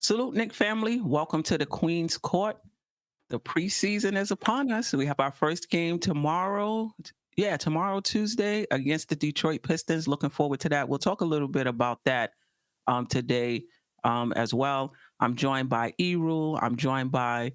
Salute, Nick family. Welcome to the Queen's Court. The preseason is upon us. We have our first game tomorrow. Yeah, tomorrow, Tuesday, against the Detroit Pistons. Looking forward to that. We'll talk a little bit about that today as well. I'm joined by Eru. I'm joined by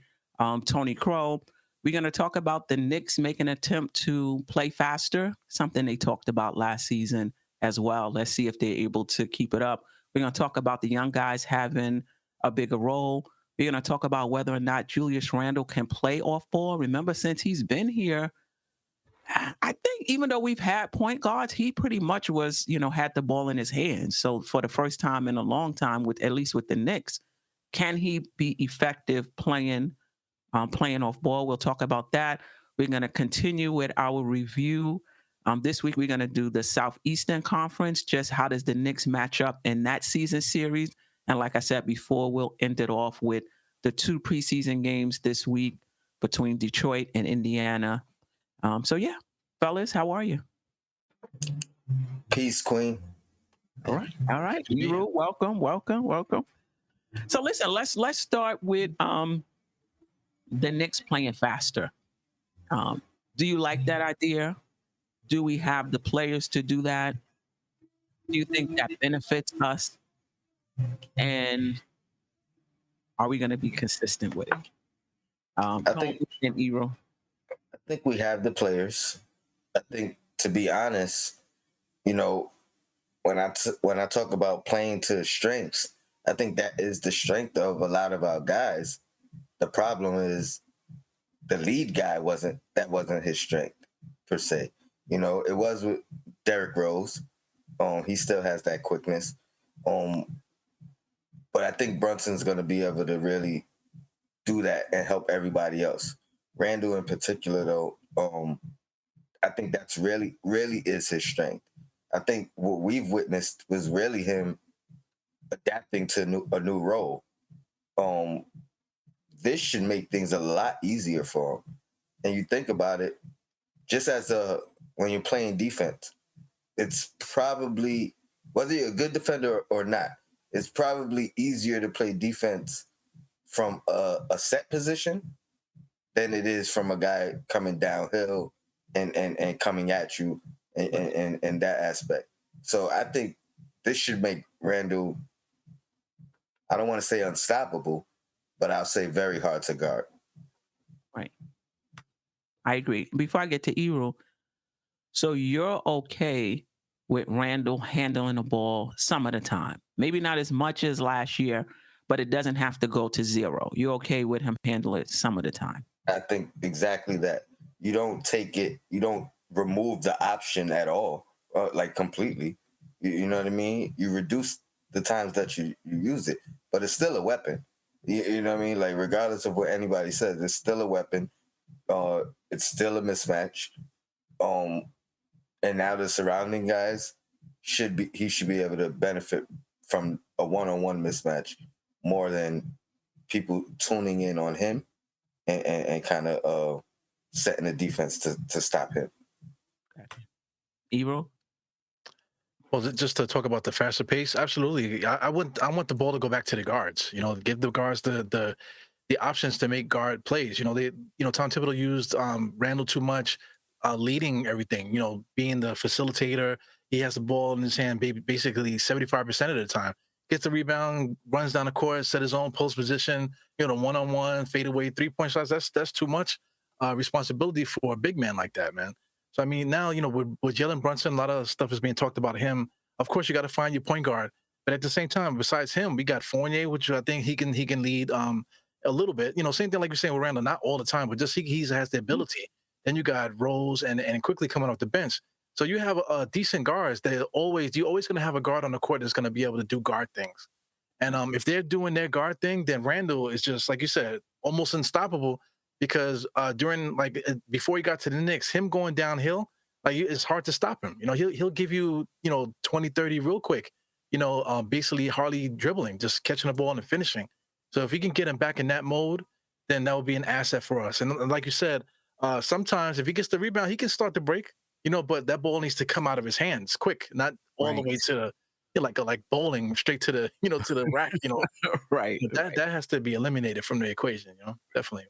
Tony Crow. We're going to talk about the Knicks making an attempt to play faster, something they talked about last season as well. Let's see if they're able to keep it up. We're going to talk about the young guys having a bigger role. We're going to talk about whether or not Julius Randle can play off ball. Remember, since he's been here, I think even though we've had point guards, he pretty much was, had the ball in his hands. So for the first time in a long time, with at least with the Knicks, can he be effective playing off ball? We'll talk about that. We're going to continue with our review. This week, we're going to do the Southeastern Conference. Just how does the Knicks match up in that season series? And like I said before, we'll end it off with the two preseason games this week between Detroit and Indiana. So yeah, fellas, how are you? Peace, Queen. All right. Hero, welcome. So listen, let's start with the Knicks playing faster. Do you like that idea? Do we have the players to do that? Do you think that benefits us? And are we going to be consistent with it? I think we have the players. I think, to be honest, when I talk about playing to strengths, I think that is the strength of a lot of our guys. The problem is the lead guy wasn't his strength per se. It was with Derrick Rose. He still has that quickness. But I think Brunson's going to be able to really do that and help everybody else. Randall in particular, though, I think that's really is his strength. I think what we've witnessed was really him adapting to a new role. This should make things a lot easier for him. And you think about it, just when you're playing defense, it's probably, whether you're a good defender or not, it's probably easier to play defense from a set position than it is from a guy coming downhill and coming at you in that aspect. So I think this should make Randall, I don't want to say unstoppable, but I'll say very hard to guard. Right. I agree. Before I get to Eru, so you're okay with Randall handling the ball some of the time? Maybe not as much as last year, but it doesn't have to go to zero. You're okay with him handling it some of the time? I think exactly that. You don't remove the option at all, like completely. You know what I mean? You reduce the times that you use it, but it's still a weapon. You know what I mean? Like, regardless of what anybody says, it's still a weapon. It's still a mismatch. And now the surrounding guys he should be able to benefit from a one-on-one mismatch more than people tuning in on him and kind of setting the defense to stop him. Ebro? Well, just to talk about the faster pace, absolutely. I want the ball to go back to the guards. Give the guards the options to make guard plays. Tom Thibodeau used Randall too much, leading everything. Being the facilitator. He has the ball in his hand basically 75% of the time. Gets the rebound, runs down the court, set his own post position. One-on-one, fadeaway 3-point shots. That's too much responsibility for a big man like that, man. So, I mean, now, with Jalen Brunson, a lot of stuff is being talked about him. Of course, you got to find your point guard. But at the same time, besides him, we got Fournier, which I think he can lead a little bit. Same thing like you're saying with Randall, not all the time, but just he has the ability. Then you got Rose and quickly coming off the bench. So you have decent guards that you're always going to have a guard on the court that's going to be able to do guard things. And if they're doing their guard thing, then Randall is just, like you said, almost unstoppable. Because before he got to the Knicks, him going downhill, it's hard to stop him. He'll give you 20, 30 real quick. Basically hardly dribbling, just catching the ball and finishing. So if we can get him back in that mode, then that would be an asset for us. And like you said, sometimes if he gets the rebound, he can start the break. But that ball needs to come out of his hands quick, not all the way to like bowling straight to the to the rack. Right. That has to be eliminated from the equation. Definitely.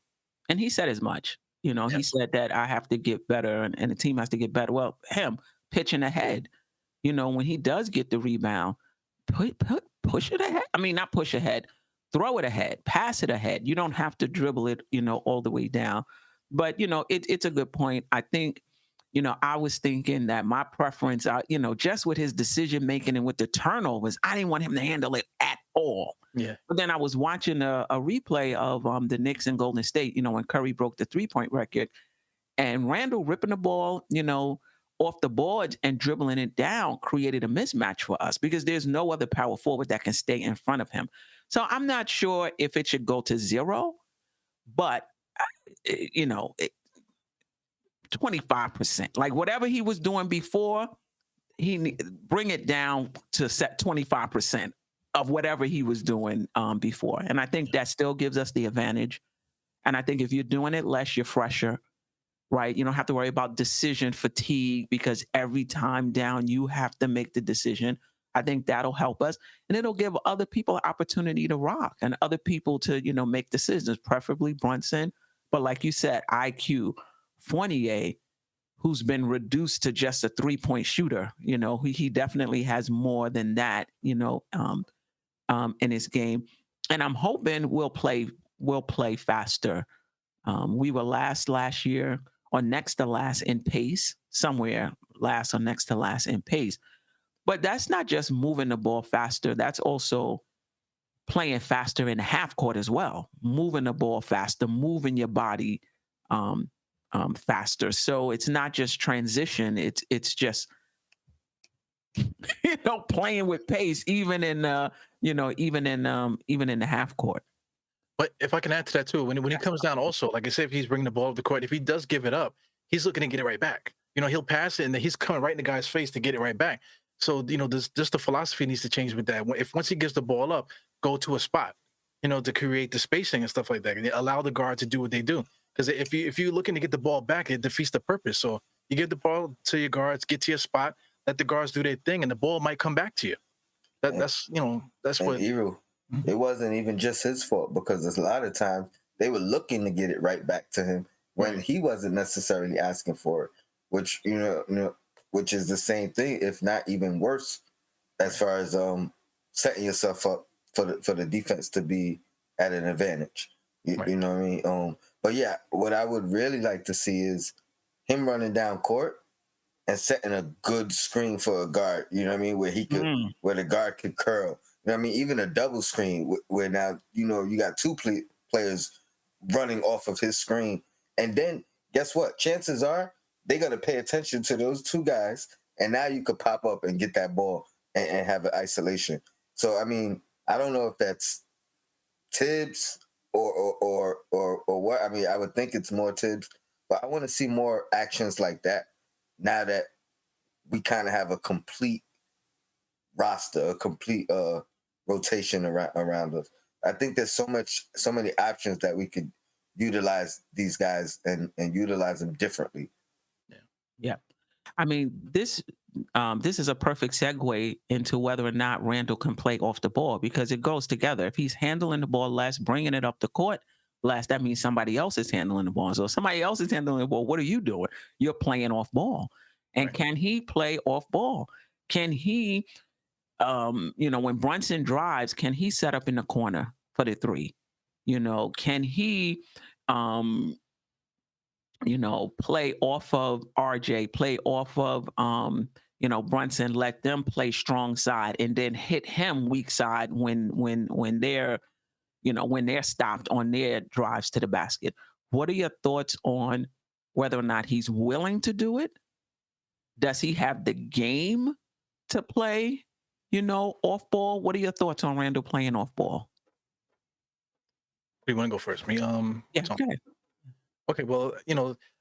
And he said as much. He Yes. said that I have to get better and the team has to get better. Well, him pitching ahead, when he does get the rebound, push it ahead. I mean, not push ahead, throw it ahead, pass it ahead. You don't have to dribble it, all the way down. But, it's a good point. I think, I was thinking that my preference, just with his decision making and with the turnovers, I didn't want him to handle it at all. Yeah. But then I was watching a replay of the Knicks and Golden State, when Curry broke the 3-point record, and Randall ripping the ball, off the boards and dribbling it down created a mismatch for us because there's no other power forward that can stay in front of him. So I'm not sure if it should go to 0, but 25%, like whatever he was doing before, bring it down to set 25% of whatever he was doing before. And I think that still gives us the advantage. And I think if you're doing it less, you're fresher, right? You don't have to worry about decision fatigue because every time down, you have to make the decision. I think that'll help us. And it'll give other people an opportunity to rock and other people to, make decisions, preferably Brunson. But like you said, IQ, Fournier, who's been reduced to just a 3-point shooter, he definitely has more than that, in his game. And I'm hoping we'll play faster. We were last year or next to last in pace, somewhere last or next to last in pace. But that's not just moving the ball faster. That's also playing faster in the half court as well, moving the ball faster, moving your body faster. So it's not just transition. It's just playing with pace, even in even in the half court. But if I can add to that too, when he comes down, also, like I said, if he's bringing the ball up the court, if he does give it up, he's looking to get it right back. He'll pass it and then he's coming right in the guy's face to get it right back. So just the philosophy needs to change with that. If once he gives the ball up, go to a spot, to create the spacing and stuff like that, and allow the guard to do what they do. Because if you're looking to get the ball back, it defeats the purpose. So you give the ball to your guards, get to your spot, let the guards do their thing, and the ball might come back to you. That's what. Eru, it wasn't even just his fault because there's a lot of times they were looking to get it right back to him when he wasn't necessarily asking for it, which which is the same thing, if not even worse, as far as setting yourself up for the defense to be at an advantage. You know what I mean? But yeah, what I would really like to see is him running down court and setting a good screen for a guard. You know what I mean? Where he could, where the guard could curl. You know what I mean? Even a double screen where now you got two players running off of his screen, and then guess what? Chances are they're gonna pay attention to those two guys, and now you could pop up and get that ball and have an isolation. So I mean, I don't know if that's Tibbs or what. I mean, I would think it's more Tibbs, but I want to see more actions like that now that we kind of have a complete roster, a complete rotation around us. I think there's so many options that we could utilize these guys and utilize them differently. Yeah. I mean, this is a perfect segue into whether or not Randall can play off the ball because it goes together. If he's handling the ball less, bringing it up the court less, that means somebody else is handling the ball. So if somebody else is handling the ball, what are you doing? You're playing off ball. And Right. Can he play off ball? Can he, when Brunson drives, can he set up in the corner for the three? Can he, play off of RJ, play off of, Brunson, let them play strong side and then hit him weak side when they're, when they're stopped on their drives to the basket. What are your thoughts on whether or not he's willing to do it? Does he have the game to play, off ball? What are your thoughts on Randall playing off ball? We want to go first. Me, Yeah, Tom. okay. Okay, well,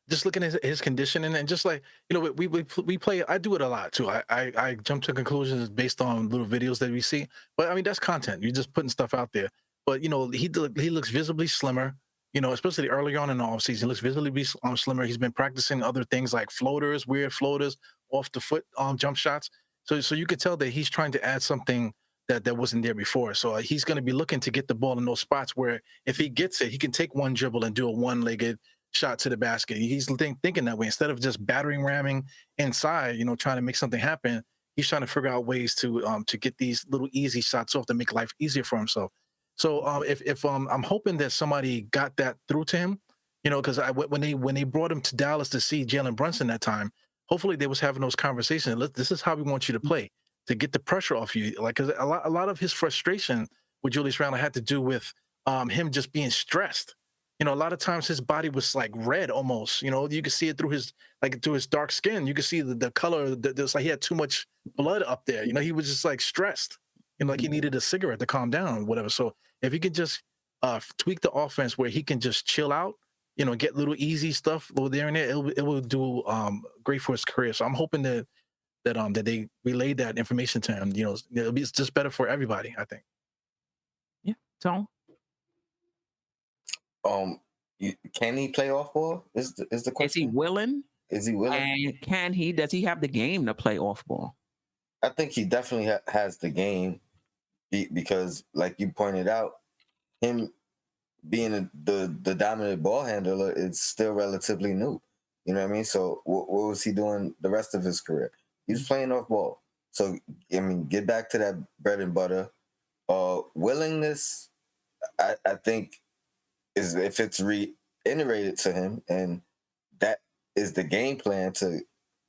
just looking at his conditioning and just like, we play, I do it a lot too. I jump to conclusions based on little videos that we see. But I mean, that's content. You're just putting stuff out there. But, he looks visibly slimmer, especially early on in the offseason. He looks visibly slimmer. He's been practicing other things like floaters, weird floaters, off the foot jump shots. So you could tell that he's trying to add something that wasn't there before. So he's going to be looking to get the ball in those spots where if he gets it, he can take one dribble and do a one-legged shot to the basket. He's thinking that way instead of just battering ramming inside, trying to make something happen. He's trying to figure out ways to get these little easy shots off to make life easier for himself. So if I'm hoping that somebody got that through to him, because when they brought him to Dallas to see Jalen Brunson that time, hopefully they was having those conversations. This is how we want you to play to get the pressure off you. Like, because a lot of his frustration with Julius Randle had to do with him just being stressed. A lot of times his body was like red almost. You could see it through his dark skin. You could see the color. There's like he had too much blood up there. He was just like stressed. Like he needed a cigarette to calm down, whatever. So if he could just tweak the offense where he can just chill out, get little easy stuff over there and there, it will do great for his career. So I'm hoping that they relayed that information to him. It's just better for everybody, I think. Yeah. So can he play off ball? Is the question? is he willing? Is he willing? And does he have the game to play off ball? I think he definitely has the game because, like you pointed out, him being the dominant ball handler is still relatively new. You know what I mean? So what was he doing the rest of his career? He was playing off ball. So, I mean, get back to that bread and butter. Willingness, I think, is if it's reiterated to him and that is the game plan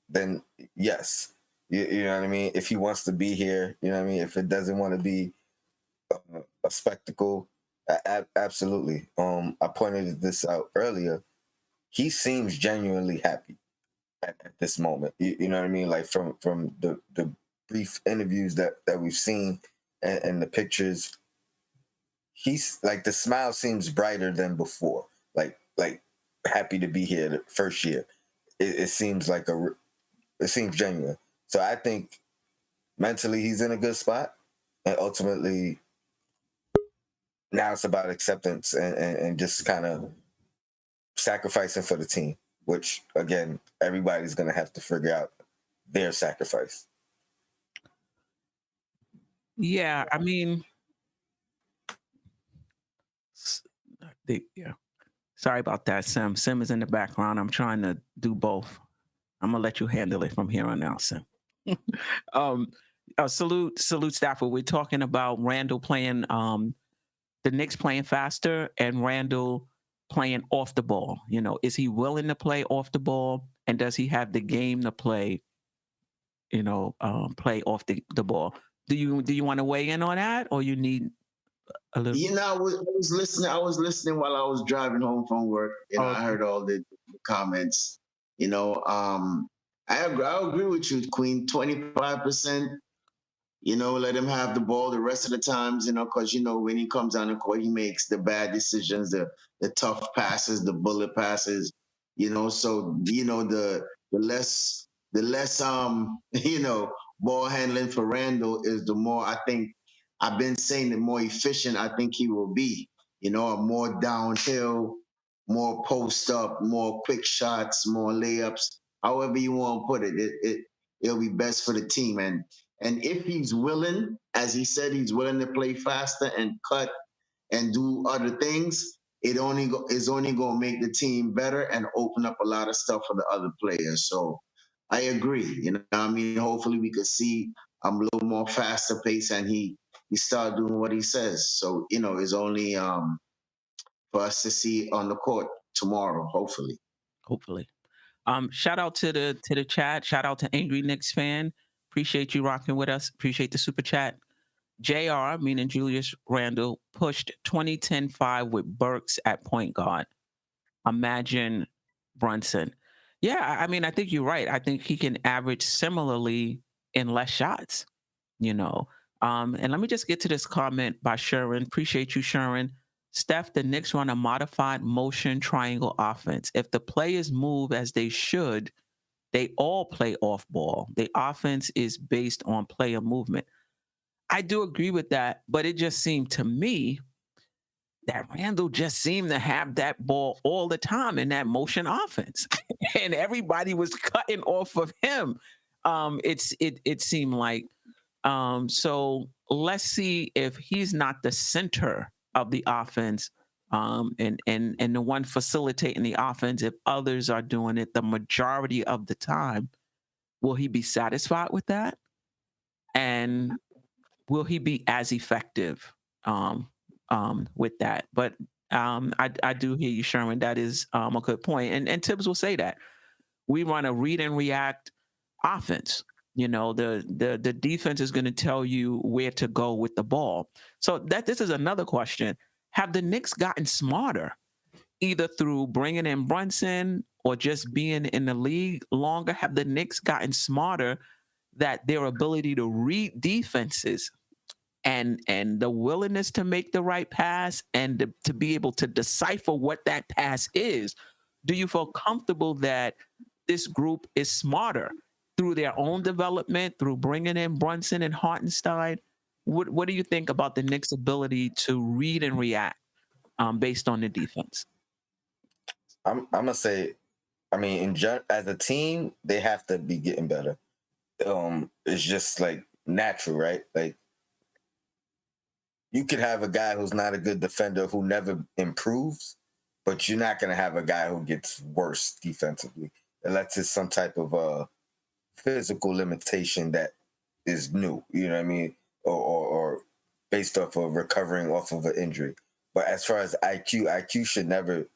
then yes. You know what I mean? If he wants to be here, you know what I mean? If it doesn't want to be a spectacle, absolutely. I pointed this out earlier. He seems genuinely happy at this moment. You know what I mean? Like from the brief interviews that we've seen and the pictures, he's like the smile seems brighter than before. Like happy to be here the first year. It seems like it seems genuine. So I think mentally he's in a good spot, and ultimately now it's about acceptance and just kind of sacrificing for the team, which again, everybody's going to have to figure out their sacrifice. Yeah, I mean, yeah. Sorry about that, Sim. Sim is in the background. I'm trying to do both. I'm gonna let you handle it from here on out, Sim. Salute, Stafford. We're talking about Randall playing, the Knicks playing faster and Randall playing off the ball. Is he willing to play off the ball, and does he have the game to play? Play off the ball. Do you want to weigh in on that, or you need a little? I was listening. I was listening while I was driving home from work. I heard all the comments. I agree with you, Queen. 25%. Let him have the ball the rest of the times. Because when he comes on the court, he makes the bad decisions, the tough passes, the bullet passes. So the less ball handling for Randall is the more, I think, I've been saying, the more efficient I think he will be. A more downhill, more post up, more quick shots, more layups. However you want to put it, it'll be best for the team. And if he's willing, as he said, he's willing to play faster and cut and do other things, is only going to make the team better and open up a lot of stuff for the other players. So I agree. Hopefully we could see a little more faster pace and he start doing what he says. So, it's only for us to see on the court tomorrow, hopefully. Shout out to the chat. Shout out to Angry Knicks fan. Appreciate you rocking with us. Appreciate the super chat. JR, meaning Julius Randle, pushed 20-10-5 with Burks at point guard. Imagine Brunson. Yeah, I mean, I think you're right. I think he can average similarly in less shots, And let me just get to this comment by Sharon. Appreciate you, Sharon. Steph, the Knicks run a modified motion triangle offense. If the players move as they should, they all play off ball. The offense is based on player movement. I do agree with that, but it just seemed to me that Randall just seemed to have that ball all the time in that motion offense. And everybody was cutting off of him. It seemed like. So let's see if he's not the center of the offense, and the one facilitating the offense. If others are doing it the majority of the time, will he be satisfied with that? And will he be as effective with that? But I do hear you, Sherman. That is a good point. And Tibbs will say that we run a read and react offense. The defense is going to tell you where to go with the ball. So this is another question. Have the Knicks gotten smarter, either through bringing in Brunson or just being in the league longer? Have the Knicks gotten smarter that their ability to read defenses and the willingness to make the right pass and to be able to decipher what that pass is? Do you feel comfortable that this group is smarter through their own development, through bringing in Brunson and Hartenstein? What do you think about the Knicks' ability to read and react based on the defense? I'm gonna say, I mean, as a team, they have to be getting better. It's just like natural, right? Like, you could have a guy who's not a good defender who never improves, but you're not going to have a guy who gets worse defensively unless it's some type of physical limitation that is new, you know what I mean? Or based off of recovering off of an injury. But as far as IQ should never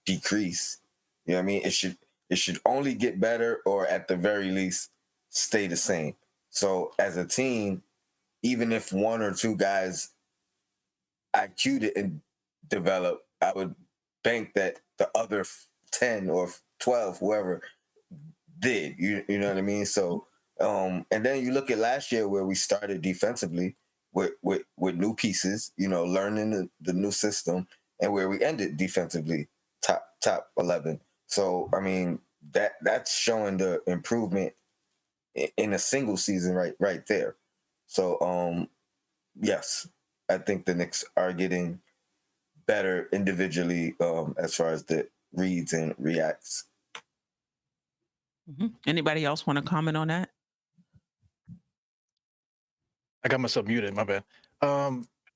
decrease. You know what I mean? It should only get better, or at the very least stay the same. So as a team, even if one or two guys IQ didn't develop, I would bank that the other 10 or 12, whoever did. You know what I mean? So, and then you look at last year where we started defensively with new pieces, learning the new system, and where we ended defensively top 11. So, I mean, that's showing the improvement in a single season right there. So, yes, I think the Knicks are getting better individually as far as the reads and reacts. Mm-hmm. Anybody else want to comment on that? I got myself muted. My bad.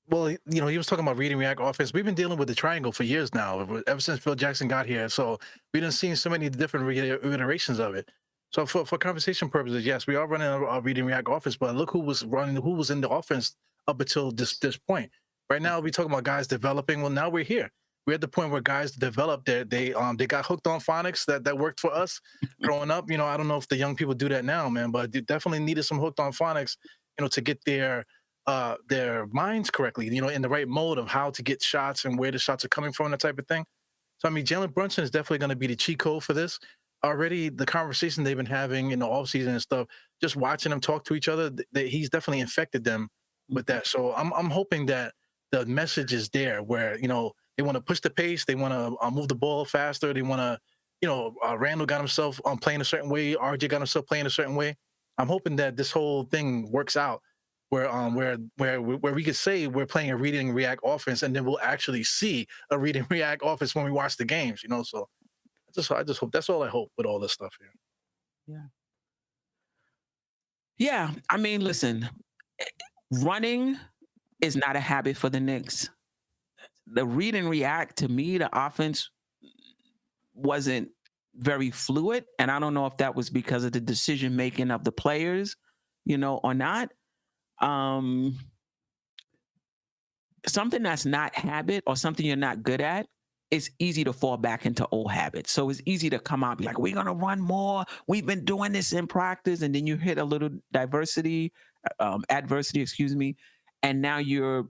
Well, he was talking about reading react offense. We've been dealing with the triangle for years now, ever since Phil Jackson got here. So we done seen so many different iterations of it. So for conversation purposes, yes, we are running a reading react offense. But look who was in the offense up until this point. Right now, we talking about guys developing. Well, now we're here. We're at the point where guys develop. They got hooked on phonics that worked for us growing up. I don't know if the young people do that now, man, but they definitely needed some hooked on phonics, to get their minds correctly, in the right mode of how to get shots and where the shots are coming from, that type of thing. So, I mean, Jalen Brunson is definitely going to be the cheat code for this. Already, the conversation they've been having in the offseason and stuff, just watching them talk to each other, he's definitely infected them with that. So I'm hoping that the message is there where, they want to push the pace, they want to move the ball faster, they want to, Randall got himself playing a certain way, RJ got himself playing a certain way. I'm hoping that this whole thing works out where we could say we're playing a read and react offense, and then we'll actually see a read and react offense when we watch the games, So I just hope, that's all I hope with all this stuff here. Yeah. I mean, listen, running is not a habit for the Knicks. The read and react, to me, the offense wasn't very fluid. And I don't know if that was because of the decision making of the players, or not. Something that's not habit or something you're not good at, it's easy to fall back into old habits. So it's easy to come out and be like, we're going to run more. We've been doing this in practice. And then you hit a little adversity, and now you're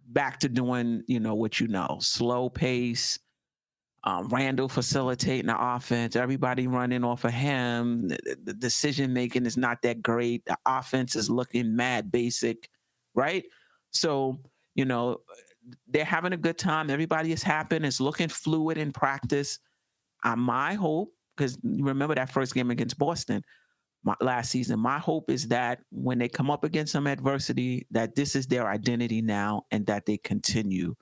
back to doing, what slow pace, Randall facilitating the offense, everybody running off of him. The decision making is not that great. The offense is looking mad basic, right? So, they're having a good time. Everybody is happy. It's looking fluid in practice. My hope, because remember that first game against Boston last season, my hope is that when they come up against some adversity, that this is their identity now and that they continue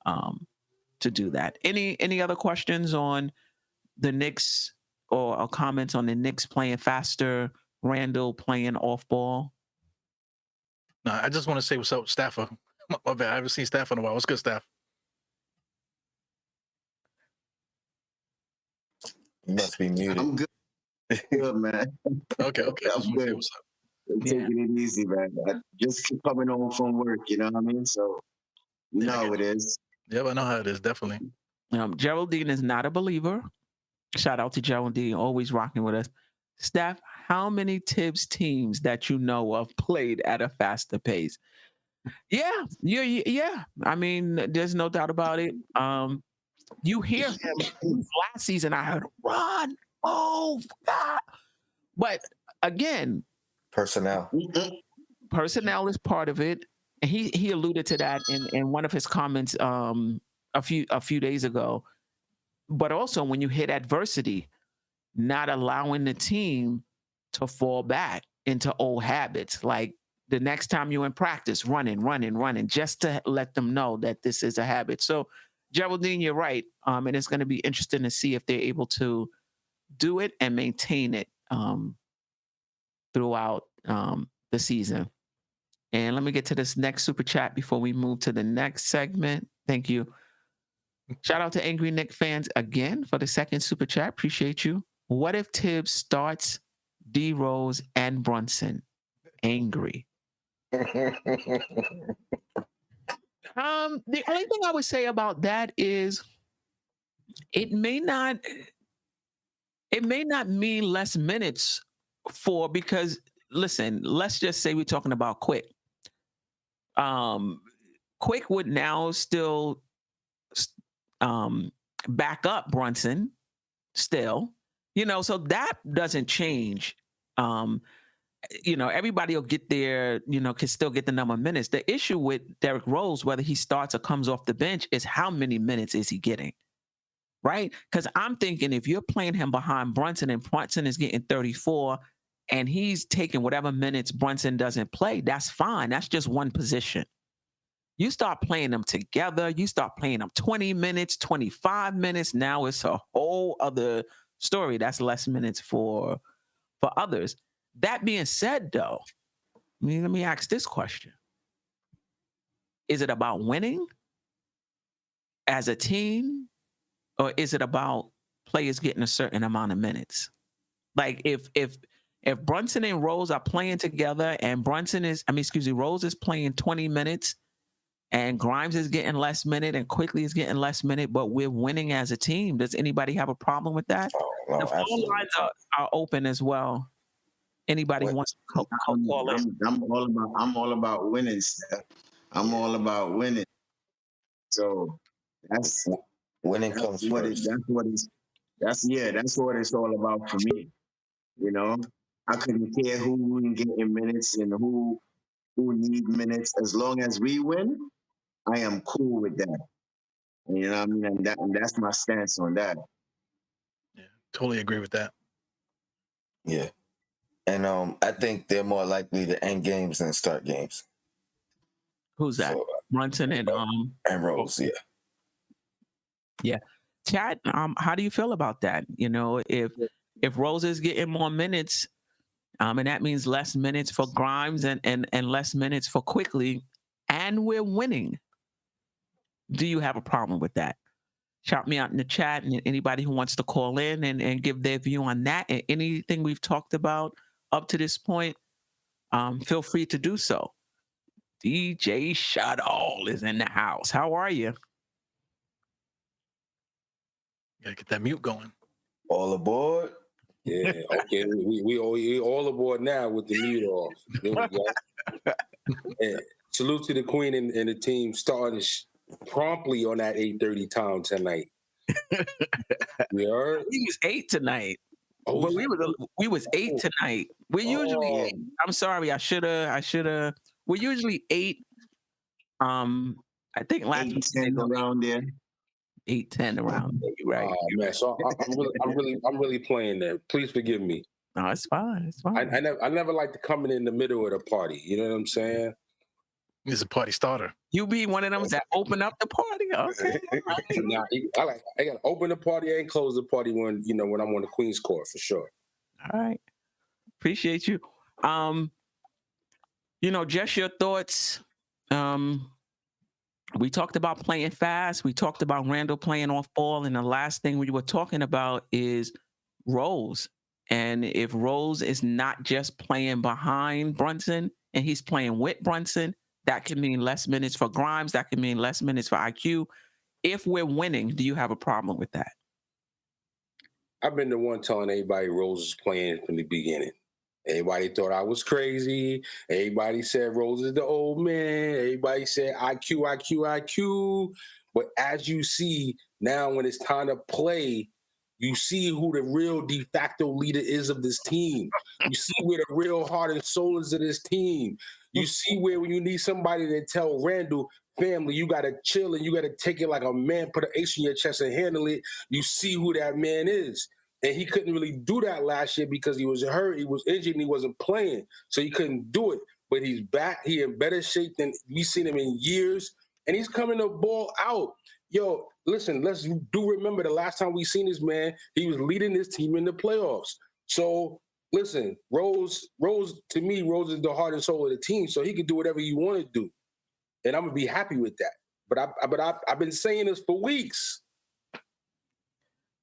to do that. Any other questions on the Knicks or comments on the Knicks playing faster, Randall playing off ball? No, I just want to say what's up, Staffer. My bad. I haven't seen Staff in a while. What's good, Staff? You must be muted. I'm good. Good, man. Okay. I just I'm want to say good. what's up. Taking it easy, man. I just keep coming home from work, you know what I mean? So, you know how it is. Yeah, I know how it is, definitely. Geraldine is not a believer. Shout out to Geraldine, always rocking with us. Steph, how many Tibbs teams that you know of played at a faster pace? Yeah. I mean, there's no doubt about it. You hear him last season. I heard run, oh God. But again, Personnel. personnel is part of it, and he alluded to that in one of his comments a few days ago. But also, when you hit adversity, not allowing the team to fall back into old habits, like the next time you're in practice, running, just to let them know that this is a habit. So, Geraldine, you're right, and it's going to be interesting to see if they're able to do it and maintain it throughout the season. And let me get to this next super chat before we move to the next segment. Thank you. Shout out to Angry Nick fans again for the second super chat. Appreciate you. What if Tibbs starts D Rose and Brunson? Angry. The only thing I would say about that is it may not mean less minutes because listen, let's just say we're talking about Quick. Quick would now still back up Brunson still, so that doesn't change. Everybody will get there, can still get the number of minutes. The issue with Derrick Rose, whether he starts or comes off the bench, is how many minutes is he getting, right? Because I'm thinking if you're playing him behind Brunson and Brunson is getting 34 and he's taking whatever minutes Brunson doesn't play, that's fine. That's just one position. You start playing them together. You start playing them 20 minutes, 25 minutes. Now it's a whole other story. That's less minutes for others. That being said, though, let me ask this question. Is it about winning as a team, or is it about players getting a certain amount of minutes? Like if Brunson and Rose are playing together and Rose is playing 20 minutes and Grimes is getting less minute and Quickly is getting less minute, but we're winning as a team. Does anybody have a problem with that? No, the phone lines are open as well. Anybody wants to call in? I'm all about winning, Steph. I'm all about winning. So that's winning comes first. That's what it's all about for me. I couldn't care who can get in minutes and who need minutes. As long as we win, I am cool with that. You know what I mean? And that's my stance on that. Yeah, totally agree with that. Yeah. And I think they're more likely to end games than start games. Who's that? So, Brunson and Rose, yeah. Yeah. Chad, how do you feel about that? If Rose is getting more minutes, and that means less minutes for Grimes and less minutes for Quickly, and we're winning, do you have a problem with that? Shout me out in the chat, and anybody who wants to call in and give their view on that and anything we've talked about up to this point, feel free to do so. DJ Shadall is in the house. How are you? Gotta get that mute going. All aboard. Yeah, okay. we all aboard now with the mute off. There we go. And salute to the Queen and the team starting promptly on that 8:30 time tonight. You heard? We was 8 tonight. Oh, but we was 8 tonight. We're usually 8. I'm sorry, I shoulda. We're usually 8. I think last week 10 around there. 8-10 around there. You're right. Oh, man, so I'm really playing there. Please forgive me. No, it's fine. It's fine. I never like to come in the middle of the party. You know what I'm saying? He's a party starter. You be one of them that open up the party. Okay. Nah, I got to open the party and close the party when I'm on the Queen's Court for sure. All right. Appreciate you. Just your thoughts. We talked about playing fast. We talked about Randall playing off ball. And the last thing we were talking about is Rose. And if Rose is not just playing behind Brunson and he's playing with Brunson, that could mean less minutes for Grimes. That could mean less minutes for IQ. If we're winning, do you have a problem with that? I've been the one telling everybody Rose is playing from the beginning. Everybody thought I was crazy. Everybody said Rose is the old man. Everybody said IQ, IQ, IQ. But as you see now, when it's time to play, you see who the real de facto leader is of this team. You see where the real heart and soul is of this team. You see where when you need somebody to tell Randall, family, you got to chill and you got to take it like a man, put an ace in your chest and handle it. You see who that man is. And he couldn't really do that last year because he was hurt, he was injured, and he wasn't playing. So he couldn't do it. But he's back. He in better shape than we've seen him in years. And he's coming the ball out. Yo, listen, let's do remember the last time we seen this man, he was leading this team in the playoffs. So, listen, Rose, to me, Rose is the heart and soul of the team, so he can do whatever he want to do. And I'm going to be happy with that. But I've been saying this for weeks.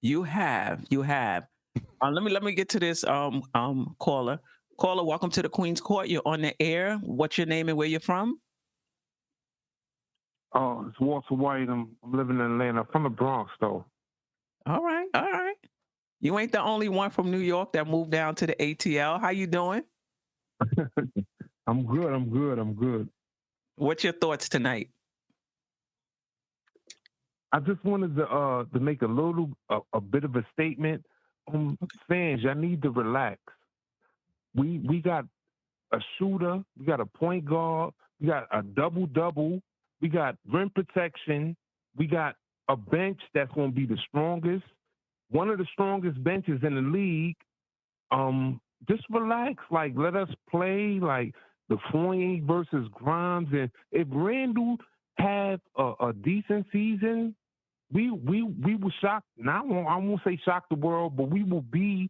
You have. Let me get to this caller. Caller, welcome to the Queen's Court. You're on the air. What's your name and where you're from? Oh, it's Walter White. I'm living in Atlanta. From the Bronx, though. All right. You ain't the only one from New York that moved down to the ATL. How you doing? I'm good. What's your thoughts tonight? I just wanted to make a bit of a statement. Fans, y'all need to relax. We got a shooter, we got a point guard, we got a double-double, we got rim protection, we got a bench that's going to be the strongest, one of the strongest benches in the league. Just relax, like let us play like the Fournier versus Grimes, and if Randall have a decent season, we will shock. Now I won't say shock the world, but we will be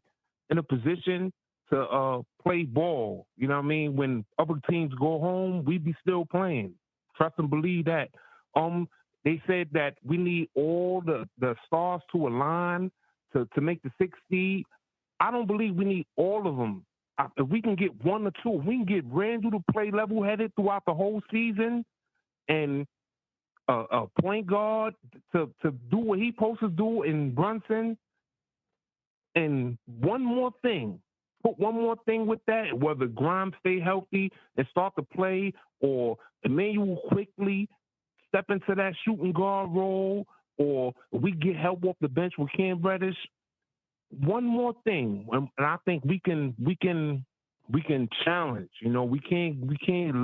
in a position to play ball. You know what I mean? When other teams go home, we be still playing. Trust and believe that. They said that we need all the stars to align to make the 6th seed. I don't believe we need all of them. If we can get one or two, if we can get Randall to play level-headed throughout the whole season, and a point guard to do what he supposed to do in Brunson, and one more thing. Put one more thing with that, whether Grimes stay healthy and start to play, or Emmanuel quickly step into that shooting guard role, or we get help off the bench with Cam Reddish. One more thing, and I think we can challenge. You know, we can't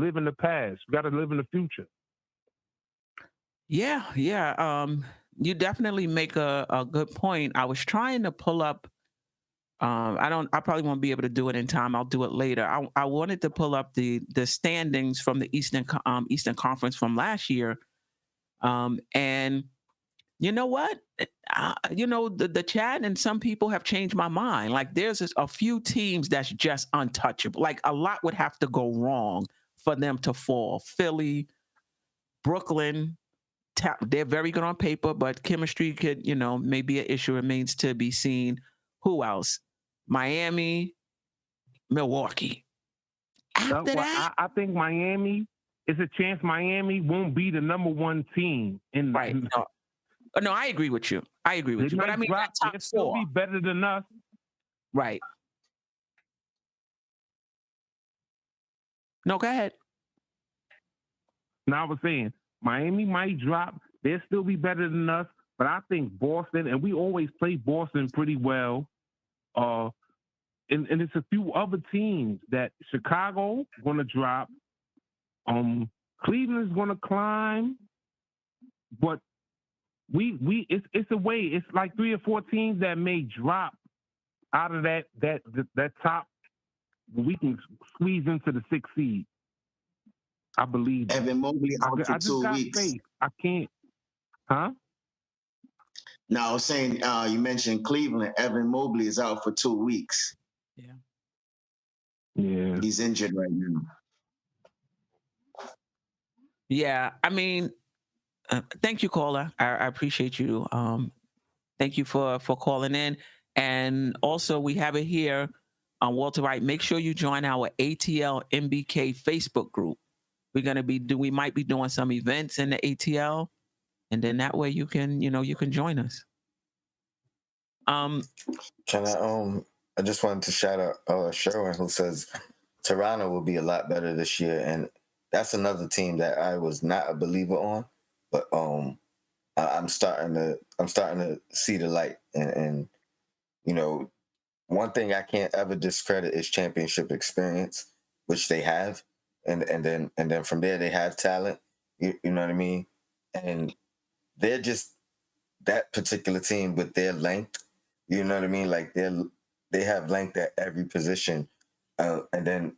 live in the past. We got to live in the future. Yeah. You definitely make a good point. I was trying to pull up. I probably won't be able to do it in time. I'll do it later. I wanted to pull up the standings from the Eastern Conference from last year. And you know what? The chat and some people have changed my mind. Like there's a few teams that's just untouchable. Like a lot would have to go wrong for them to fall. Philly, Brooklyn, they're very good on paper, but chemistry could, maybe an issue, remains to be seen. Who else? Miami, Milwaukee. After that, I think Miami is a chance. Miami won't be the number one team in right. No, I agree with you. But I mean, that top they'll still be better than us. Right. No, go ahead. Now I was saying Miami might drop. They'll still be better than us. But I think Boston, and we always play Boston pretty well. And it's a few other teams that Chicago going to drop. Cleveland's going to climb. But it's a way. It's like 3 or 4 teams that may drop out of that top. We can squeeze into the 6th seed. I believe. Evan Mobley out for 2 weeks. Faith. I can't. Huh? No, I was saying you mentioned Cleveland. Evan Mobley is out for 2 weeks. Yeah. Yeah. He's injured right now. Yeah, I mean, thank you, caller. I appreciate you. Thank you for calling in. And also, we have it here on Walter Wright. Make sure you join our ATL MBK Facebook group. We might be doing some events in the ATL, and then that way you can join us. Can I just wanted to shout out Sherwin, who says Toronto will be a lot better this year, and that's another team that I was not a believer on, but I'm starting to see the light, and one thing I can't ever discredit is championship experience, which they have, and then from there they have talent. You know what I mean? And they're just that particular team with their length. You know what I mean? Like they have length at every position, and then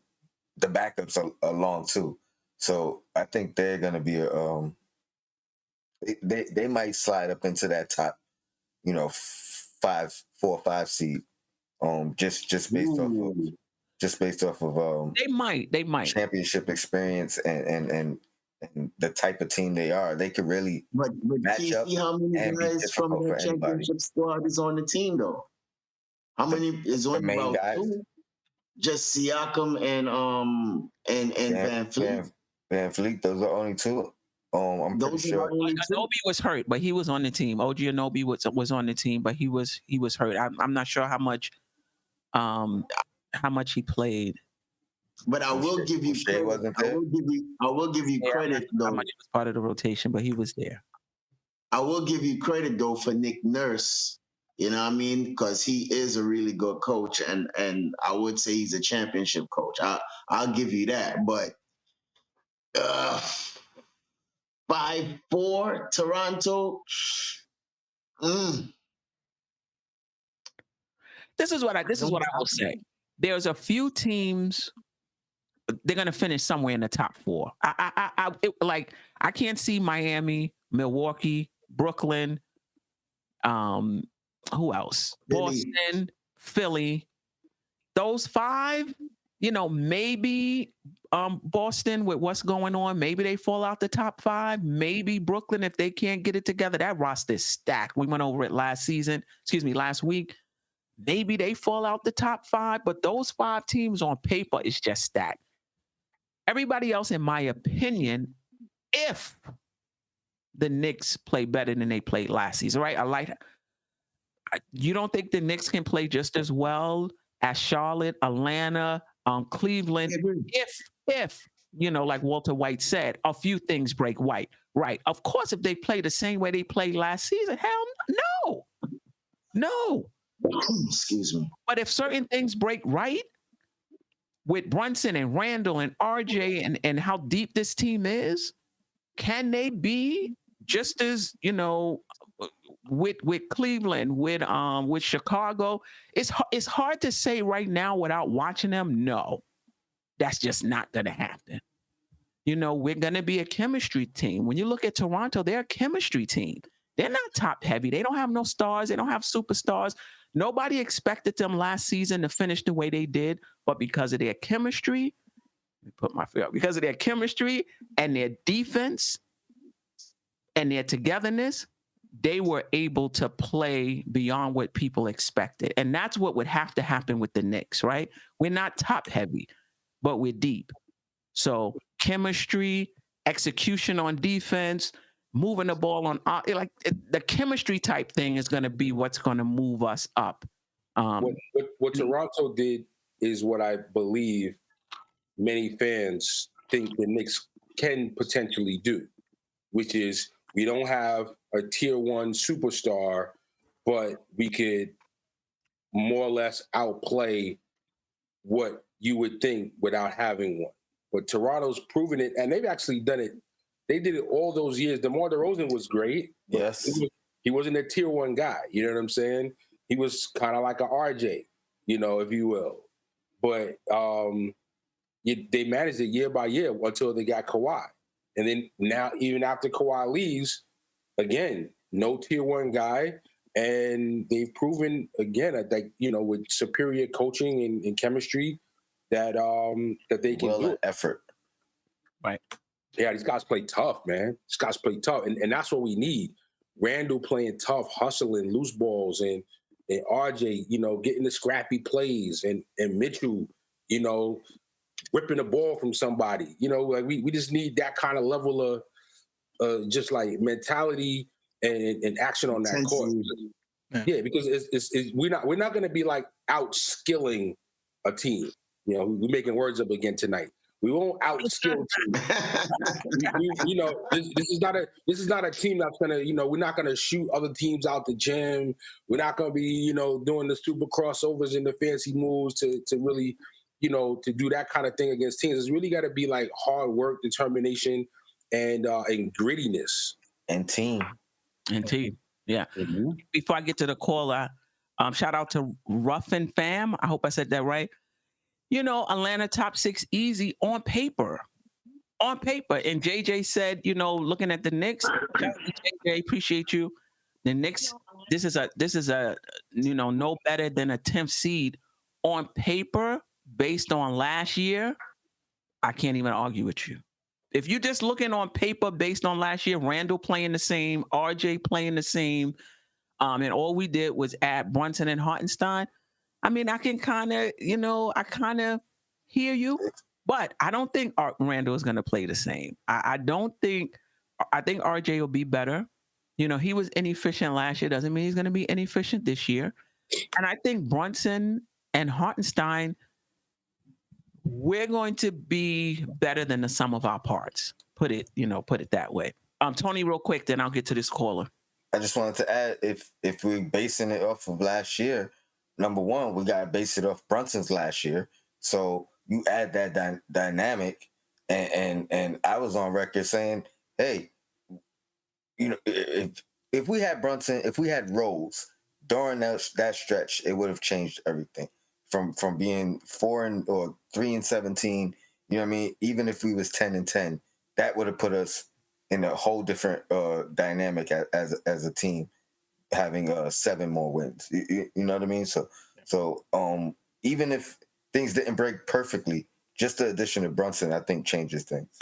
the backups are long too. So I think they're gonna be they might slide up into that top, 4 or 5 seed. Just based off of They might championship experience and the type of team they are. They could really But match up see how many and be guys from difficult that for anybody. championship squad is on the team though? How many is The only main about guys, 2? Just Siakam and Van Fleet. Van Fleet. Those are only 2. I'm pretty Those are sure. the only 2. Anobi was hurt, but he was on the team. OG Anobi was on the team, but he was hurt. I'm not sure how much he played. But I will give you Shea credit. wasn't I there? will give you Yeah, credit how though. much he was part of the rotation, but he was there. I will give you credit though for Nick Nurse. You know what I mean? Because he is a really good coach, and I would say he's a championship coach. I'll give you that. But 5-4 Toronto. This is what I will say. There's a few teams. They're gonna finish somewhere in the top 4. I can't see Miami, Milwaukee, Brooklyn. Who else? Philly. Boston, Philly. Those 5. Maybe Boston with what's going on. Maybe they fall out the top 5. Maybe Brooklyn if they can't get it together. That roster is stacked. We went over it last week. Maybe they fall out the top 5, but those 5 teams on paper is just stacked. Everybody else, in my opinion, if the Knicks play better than they played last season, right? You don't think the Knicks can play just as well as Charlotte, Atlanta, Cleveland? If like Walter White said, a few things break right. Of course, if they play the same way they played last season, hell no. Excuse me. But if certain things break right with Brunson and Randall and RJ and how deep this team is, can they be just as, with Cleveland, with Chicago? It's hard to say right now without watching them. No, that's just not going to happen. We're going to be a chemistry team. When you look at Toronto, they're a chemistry team. They're not top heavy. They don't have no stars. They don't have superstars. Nobody expected them last season to finish the way they did, but because of their chemistry, because of their chemistry and their defense and their togetherness, they were able to play beyond what people expected. And that's what would have to happen with the Knicks, right? We're not top heavy, but we're deep. So chemistry, execution on defense, moving the ball on, the chemistry type thing is going to be what's going to move us up. What Toronto did is what I believe many fans think the Knicks can potentially do, which is we don't have a tier 1 superstar, but we could more or less outplay what you would think without having one. But Toronto's proven it, and they've actually done it. They did it all those years. DeMar DeRozan was great. Yes. He wasn't a tier 1 guy. You know what I'm saying? He was kind of like a RJ, if you will. But they managed it year by year until they got Kawhi. And then now, even after Kawhi leaves, again, no tier 1 guy. And they've proven, again, that, with superior coaching and chemistry, that they can Will do and it. effort. Right. Yeah, these guys play tough, man. These guys play tough, and that's what we need. Randall playing tough, hustling, loose balls, and RJ, getting the scrappy plays, and Mitchell, whipping the ball from somebody. Like we just need that kind of level of just like mentality and action on that court. Yeah, because we're not going to be like out skilling a team. We're making words up again tonight. We won't outskill teams. This is not a team that's gonna, we're not gonna shoot other teams out the gym. We're not gonna be, doing the super crossovers and the fancy moves to really, to do that kind of thing against teams. It's really got to be like hard work, determination, and grittiness And team. Yeah. Mm-hmm. Before I get to the caller, shout out to Ruffin Fam. I hope I said that right. Atlanta top 6 easy on paper. On paper. And JJ said, looking at the Knicks, JJ, appreciate you. The Knicks, this is a no better than a 10th seed on paper based on last year. I can't even argue with you. If you're just looking on paper based on last year, Randall playing the same, RJ playing the same, and all we did was add Brunson and Hartenstein. I mean, I can kind of hear you, but I don't think Randall is going to play the same. I think RJ will be better. He was inefficient last year. Doesn't mean he's going to be inefficient this year. And I think Brunson and Hartenstein, we're going to be better than the sum of our parts. Put it that way. Tony, real quick, then I'll get to this caller. I just wanted to add, if we're basing it off of last year, number one, we got to base it off Brunson's last year. So you add that dynamic, and I was on record saying, hey, if we had Brunson, if we had Rose during that stretch, it would have changed everything from being 3-17. You know what I mean? Even if we was 10-10, that would have put us in a whole different dynamic as a team, having 7 more wins. You know what I mean? So even if things didn't break perfectly, just the addition of Brunson, I think, changes things.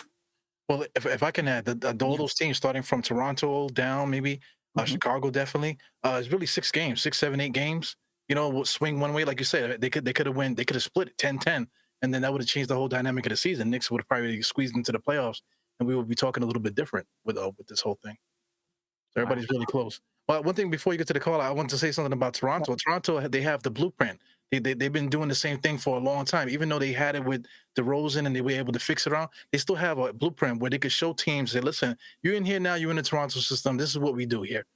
Well, if I can add, all those teams starting from Toronto down, maybe Chicago definitely, it's really 6 games, 6, 7, 8 games. Swing one way, like you said, they could have split 10-10, and then that would have changed the whole dynamic of the season. Knicks would have probably squeezed into the playoffs, and we would be talking a little bit different with this whole thing. So everybody's really close. Well, one thing before you get to the call, I want to say something about Toronto. Toronto, they have the blueprint. They've been doing the same thing for a long time. Even though they had it with DeRozan and they were able to fix it around, they still have a blueprint where they could show teams, say, listen, you're in here now, you're in the Toronto system. This is what we do here.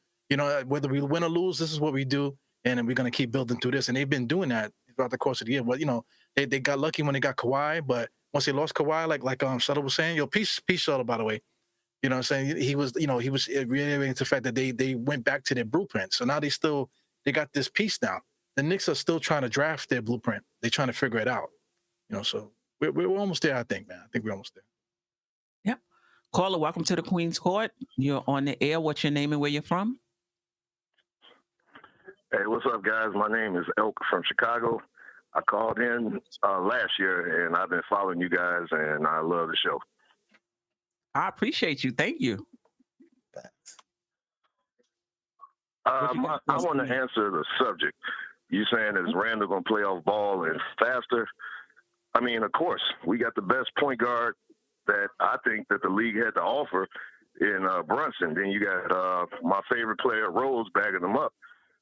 Whether we win or lose, this is what we do, and then we're going to keep building through this. And they've been doing that throughout the course of the year. But, they got lucky when they got Kawhi, but once they lost Kawhi, like Shuttle was saying, peace Shuttle, by the way. You know what I'm saying? He was reiterating the fact that they went back to their blueprint. So now they got this piece now. The Knicks are still trying to draft their blueprint. They're trying to figure it out. So we're almost there, I think, man. I think we're almost there. Yep. Caller, welcome to the Queen's Court. You're on the air. What's your name and where you're from? Hey, what's up, guys? My name is Elk from Chicago. I called in last year, and I've been following you guys, and I love the show. I appreciate you. Thank you. I want to answer the subject. You saying, is Randall going to play off ball and faster? I mean, of course, we got the best point guard that I think that the league had to offer in Brunson. Then you got my favorite player, Rose, bagging them up.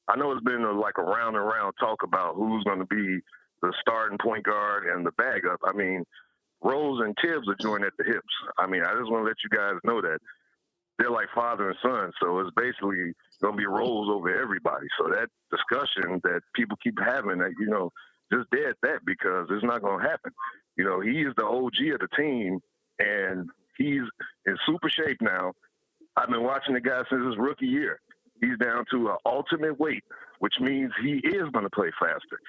I know it's been like a round and round talk about who's going to be the starting point guard and the bag up. I mean, Rose and Tibbs are joined at the hips. I mean, I just want to let you guys know that they're like father and son. So it's basically going to be Rose over everybody. So that discussion that people keep having, that, just dead that, because it's not going to happen. He is the OG of the team, and he's in super shape now. I've been watching the guy since his rookie year. He's down to an ultimate weight, which means he is going to play faster,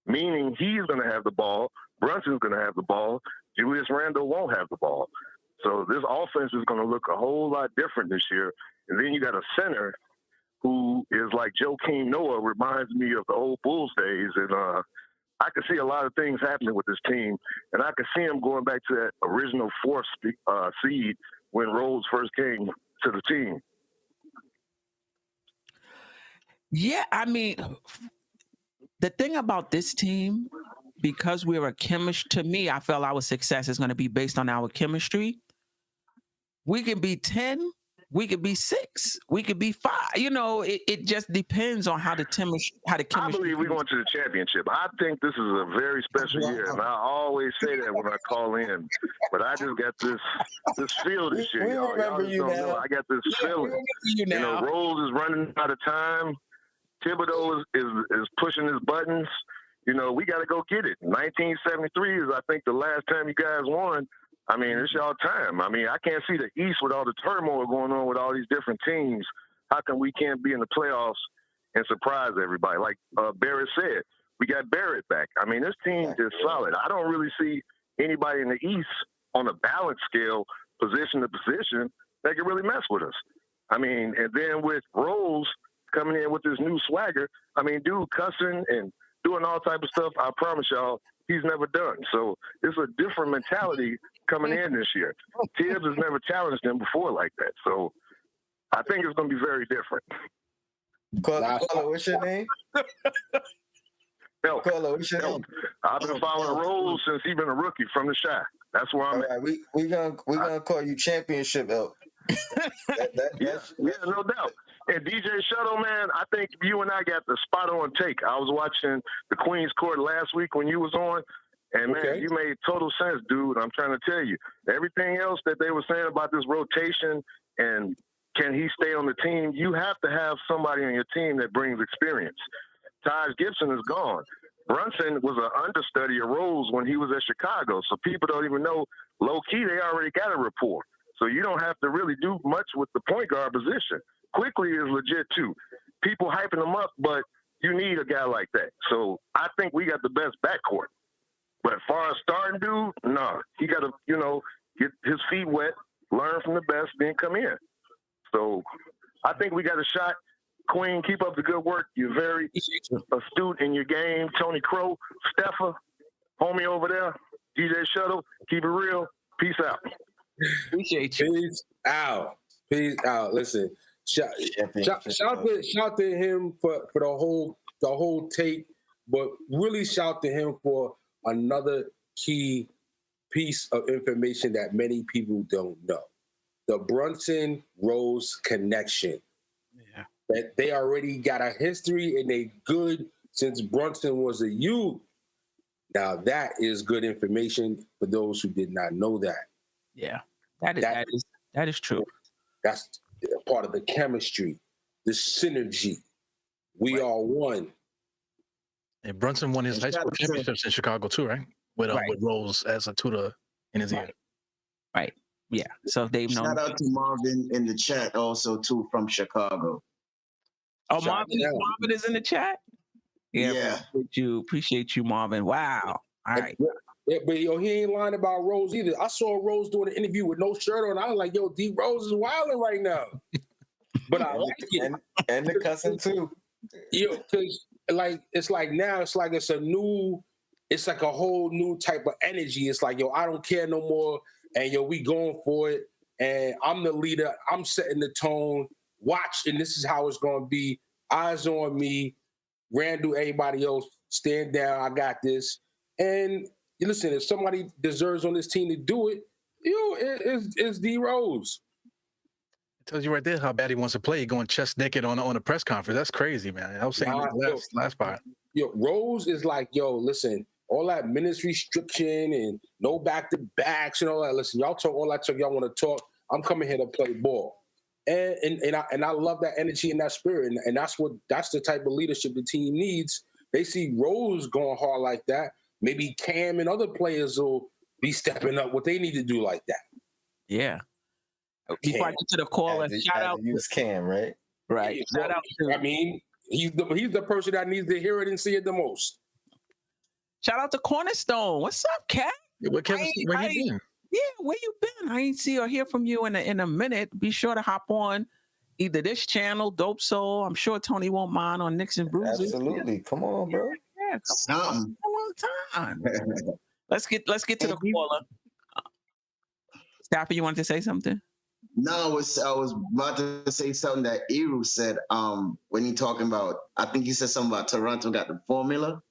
meaning he's going to have the ball. Brunson's going to have the ball. Julius Randle won't have the ball. So this offense is going to look a whole lot different this year. And then you got a center who is like Joakim Noah, reminds me of the old Bulls days in I could see a lot of things happening with this team, and I could see him going back to that original fourth seed when Rose first came to the team. Yeah, I mean, the thing about this team, because we're a chemistry, to me, I felt our success is going to be based on our chemistry. We can be 10, we could be 6, we could be 5. You know, it just depends on how the chemistry. I believe we're going to the championship. I think this is a very special year, and I always say that when I call in. But I just got this feel this year, y'all. Y'all just don't know. I got this feeling. You know, Rose is running out of time. Thibodeau is pushing his buttons. You know, we got to go get it. 1973 is, I think, the last time you guys won. I mean, it's y'all time. I mean, I can't see the East with all the turmoil going on with all these different teams. How come we can't be in the playoffs and surprise everybody? Like Barrett said, we got Barrett back. I mean, this team is solid. I don't really see anybody in the East on a balance scale, position to position, that can really mess with us. I mean, and then with Rose coming in with this new swagger, I mean, dude cussing and doing all type of stuff, I promise y'all, he's never done. So it's a different mentality coming in this year. Tibbs has never challenged him before like that. So I think it's going to be very different. Carla, what's your name? Help. Carla, what's your name? I've been following Rose since he's been a rookie from the Shy. That's where I'm at. Right, we gonna call you championship help. Yeah, no doubt. And DJ Shuttle, man, I think you and I got the spot on take. I was watching the Queen's Court last week when you was on, and man, you made total sense, dude. I'm trying to tell you. Everything else that they were saying about this rotation and can he stay on the team, you have to have somebody on your team that brings experience. Taj Gibson is gone. Brunson was an understudy of Rose when he was at Chicago, so people don't even know. Low-key, they already got a rapport. So you don't have to really do much with the point guard position. Quickly is legit, too. People hyping him up, but you need a guy like that. So I think we got the best backcourt. But as far as starting dude, no. He got to, get his feet wet, learn from the best, then come in. So I think we got a shot. Queen, keep up the good work. You're very astute in your game. Tony Crow, Steffa, homie over there, DJ Shuttle, keep it real. Peace out. Appreciate you. Peace out. Peace out. Listen, shout to him for the whole tape, but really shout to him for another key piece of information that many people don't know. The Brunson Rose connection. Yeah. That they already got a history and they good since Brunson was a youth. Now that is good information for those who did not know that. Yeah, that is true. That's part of the chemistry, the synergy. We are one. And Brunson won his high school championships in Chicago too, right? With Rose as a tutor in his ear. Right. Yeah. So they've known. Shout out to Marvin in the chat also too from Chicago. Oh, Marvin is in the chat? Yeah. Appreciate you, Marvin. Wow. All right. Yeah, but he ain't lying about Rose either. I saw Rose doing an interview with no shirt on. I was like, yo, D Rose is wilding right now. But I like it. And the cussing too. Because it's like a whole new type of energy. It's like, yo, I don't care no more. And yo, we going for it. And I'm the leader. I'm setting the tone. Watch, and this is how it's going to be. Eyes on me. Randall, everybody else, stand down. I got this. And listen, if somebody deserves on this team to do it, it's D Rose. It tells you right there how bad he wants to play. Going chest naked on a press conference. That's crazy, man. I was saying last part. Rose is like, listen, all that minutes restriction and no back-to-backs and all that. Listen, y'all talk all that talk y'all want to talk. I'm coming here to play ball. And I love that energy and that spirit. And that's the type of leadership the team needs. They see Rose going hard like that. Maybe Cam and other players will be stepping up what they need to do like that. Yeah. Before I get to the caller, shout out. Use Cam, right? Right. Shout out to. I mean, he's the person that needs to hear it and see it the most. Shout out to Cornerstone. What's up, Cat? Where you been? Yeah, where you been? I ain't see or hear from you in a minute. Be sure to hop on either this channel, Dope Soul. I'm sure Tony won't mind on Knicks and Bruises. Absolutely. Come on, bro. Yeah, come on. time. Let's get to the caller. Stafford, you wanted to say something? No, I was about to say something that Eru said. When he talking about, I think he said something about Toronto got the formula.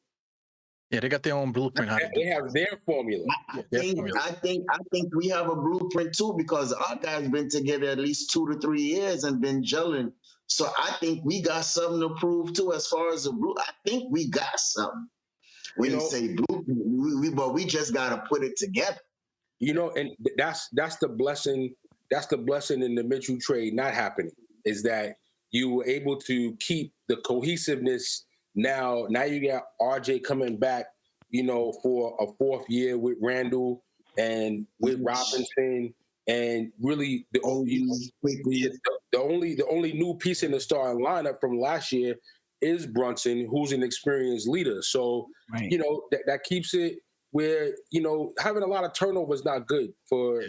Yeah, they got their own blueprint. They have their formula. I think we have a blueprint too, because our guys been together at least 2 to 3 years and been gelling. So I think we got something to prove too, as far as the blue. I think we got something. When you say blueprint, but we just gotta put it together. And that's the blessing. That's the blessing in the Mitchell trade not happening, is that you were able to keep the cohesiveness. Now you got RJ coming back, for a 4th year with Randall and with Robinson, and really the only new piece in the starting lineup from last year is Brunson, who's an experienced leader. So Right. That keeps it where having a lot of turnover is not good for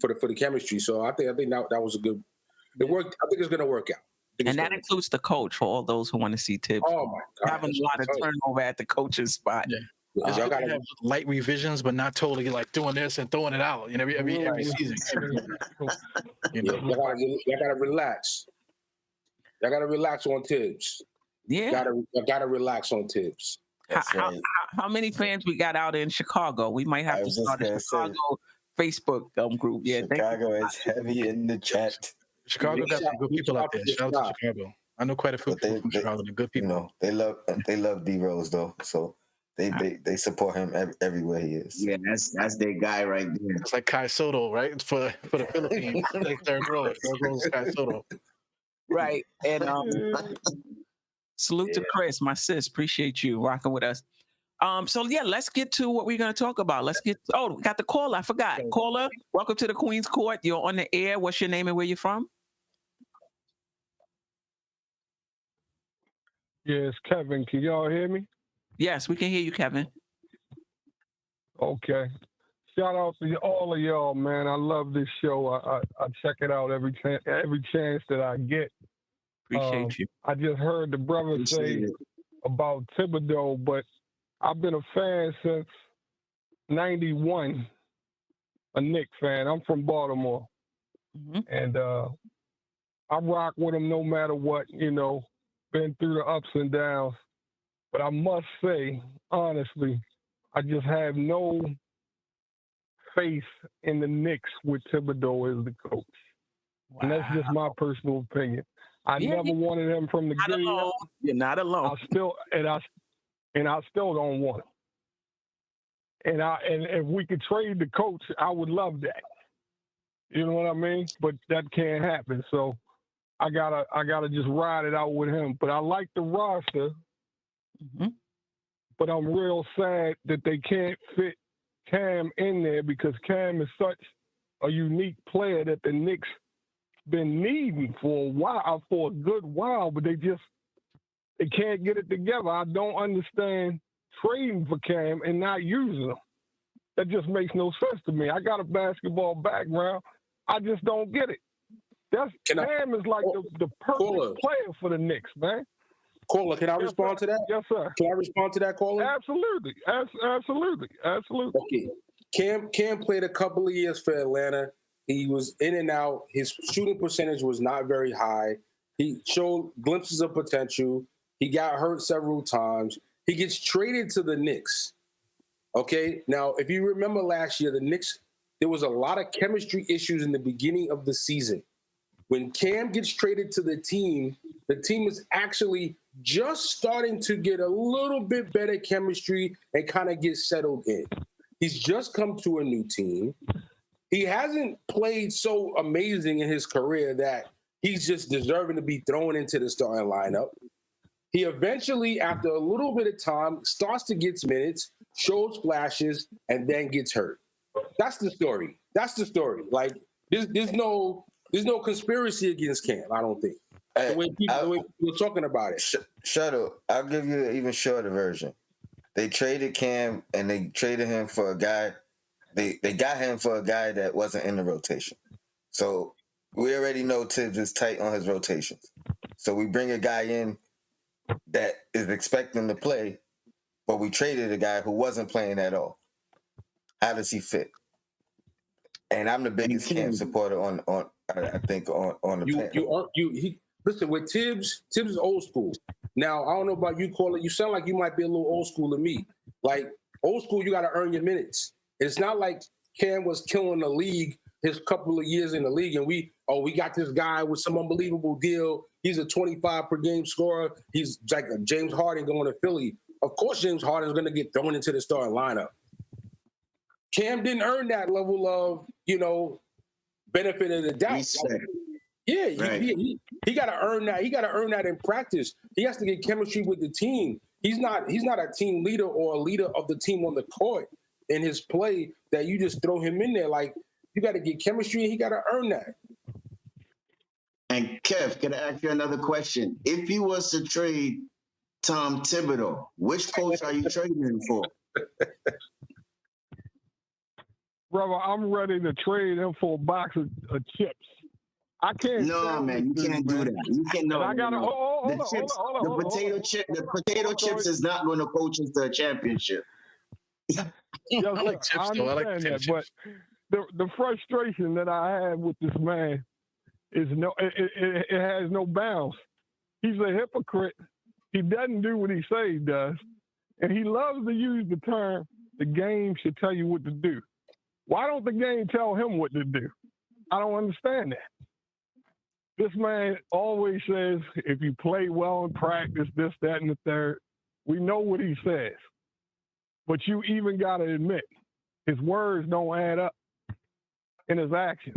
for the chemistry. So I think that was a good. It worked. I think it's going to work out. And that includes the coach for all those who want to see tips. Oh my God, having a lot of turnover at the coach's spot. Yeah. Y'all got to have light revisions, but not totally like doing this and throwing it out. Every season. Y'all got to relax. Y'all got to relax on Tibbs. Yeah. Gotta relax on Tibbs. How many fans we got out in Chicago? We might have to start a Chicago Facebook group. Yeah, Chicago is heavy in the chat. Chicago got some good people out there. Shout out to Chicago. I know quite a few people from Chicago. They're good people. They love D Rose though, so they support him everywhere he is. Yeah, that's their guy right there. It's like Kai Soto, right? For the Philippines, like Derrick Rose. Derrick Rose is Kai Soto. Right, and salute to Chris, my sis. Appreciate you rocking with us. So yeah, let's get to what we're gonna talk about. We got the caller. I forgot. Caller, welcome to the Queen's Court. You're on the air. What's your name and where you're from? Yes, Kevin. Can y'all hear me? Yes, we can hear you, Kevin. Okay. Shout out to all of y'all, man. I love this show. I check it out every chance that I get. Appreciate you. I just heard the brother say about Thibodeau, but I've been a fan since '91, a Knicks fan. I'm from Baltimore. Mm-hmm. And I rock with him no matter what, been through the ups and downs. But I must say, honestly, I just have no faith in the Knicks with Thibodeau as the coach. Wow. And that's just my personal opinion. I never wanted him from the get-go. You're not alone. I still don't want him. And if we could trade the coach, I would love that. You know what I mean? But that can't happen. So I gotta just ride it out with him. But I like the roster. Mm-hmm. But I'm real sad that they can't fit Cam in there, because Cam is such a unique player that the Knicks been needing for a good while, but they can't get it together. I don't understand trading for Cam and not using him. That just makes no sense to me. I got a basketball background. I just don't get it. Cam is like the perfect player for the Knicks, man. Caller, can I respond to that? Yes, sir. Can I respond to that, caller? Absolutely. Okay. Cam played a couple of years for Atlanta. He was in and out. His shooting percentage was not very high. He showed glimpses of potential. He got hurt several times. He gets traded to the Knicks. Okay? Now, if you remember last year, the Knicks, there was a lot of chemistry issues in the beginning of the season. When Cam gets traded to the team is actually just starting to get a little bit better chemistry and kind of get settled in. He's just come to a new team. He hasn't played so amazing in his career that he's just deserving to be thrown into the starting lineup. He eventually, after a little bit of time, starts to get minutes, shows flashes, and then gets hurt. That's the story. Like, there's no conspiracy against Cam, I don't think. The way people are talking about it. Shut up. I'll give you an even shorter version. They traded Cam, and they traded him for a guy. They got him for a guy that wasn't in the rotation. So we already know Tibbs is tight on his rotations. So we bring a guy in that is expecting to play, but we traded a guy who wasn't playing at all. How does he fit? And I'm the biggest Cam supporter on I think on the panel. Listen, with Tibbs is old school. Now, I don't know about you, Caller. You sound like you might be a little old school to me. Like, old school, you got to earn your minutes. It's not like Cam was killing the league his couple of years in the league, and we got this guy with some unbelievable deal. He's a 25 per game scorer. He's like a James Harden going to Philly. Of course, James Harden is going to get thrown into the starting lineup. Cam didn't earn that level of, benefit of the doubt. Yeah, right. He got to earn that. He got to earn that in practice. He has to get chemistry with the team. He's not a team leader or a leader of the team on the court in his play that you just throw him in there. Like, you got to get chemistry, and he got to earn that. And Kev, can I ask you another question? If you was to trade Tom Thibodeau, which coach are you trading him for? Brother, I'm ready to trade him for a box of chips. I can't. No, man, you can't do that. You can't. No, I got to. The potato chips is not going to coach us to a championship. I understand that, but the frustration that I have with this man is it has no bounds. He's a hypocrite. He doesn't do what he says he does, and he loves to use the term "the game should tell you what to do." Why don't the game tell him what to do? I don't understand that. This man always says, if you play well in practice, this, that, and the third, we know what he says. But you even got to admit, his words don't add up in his actions.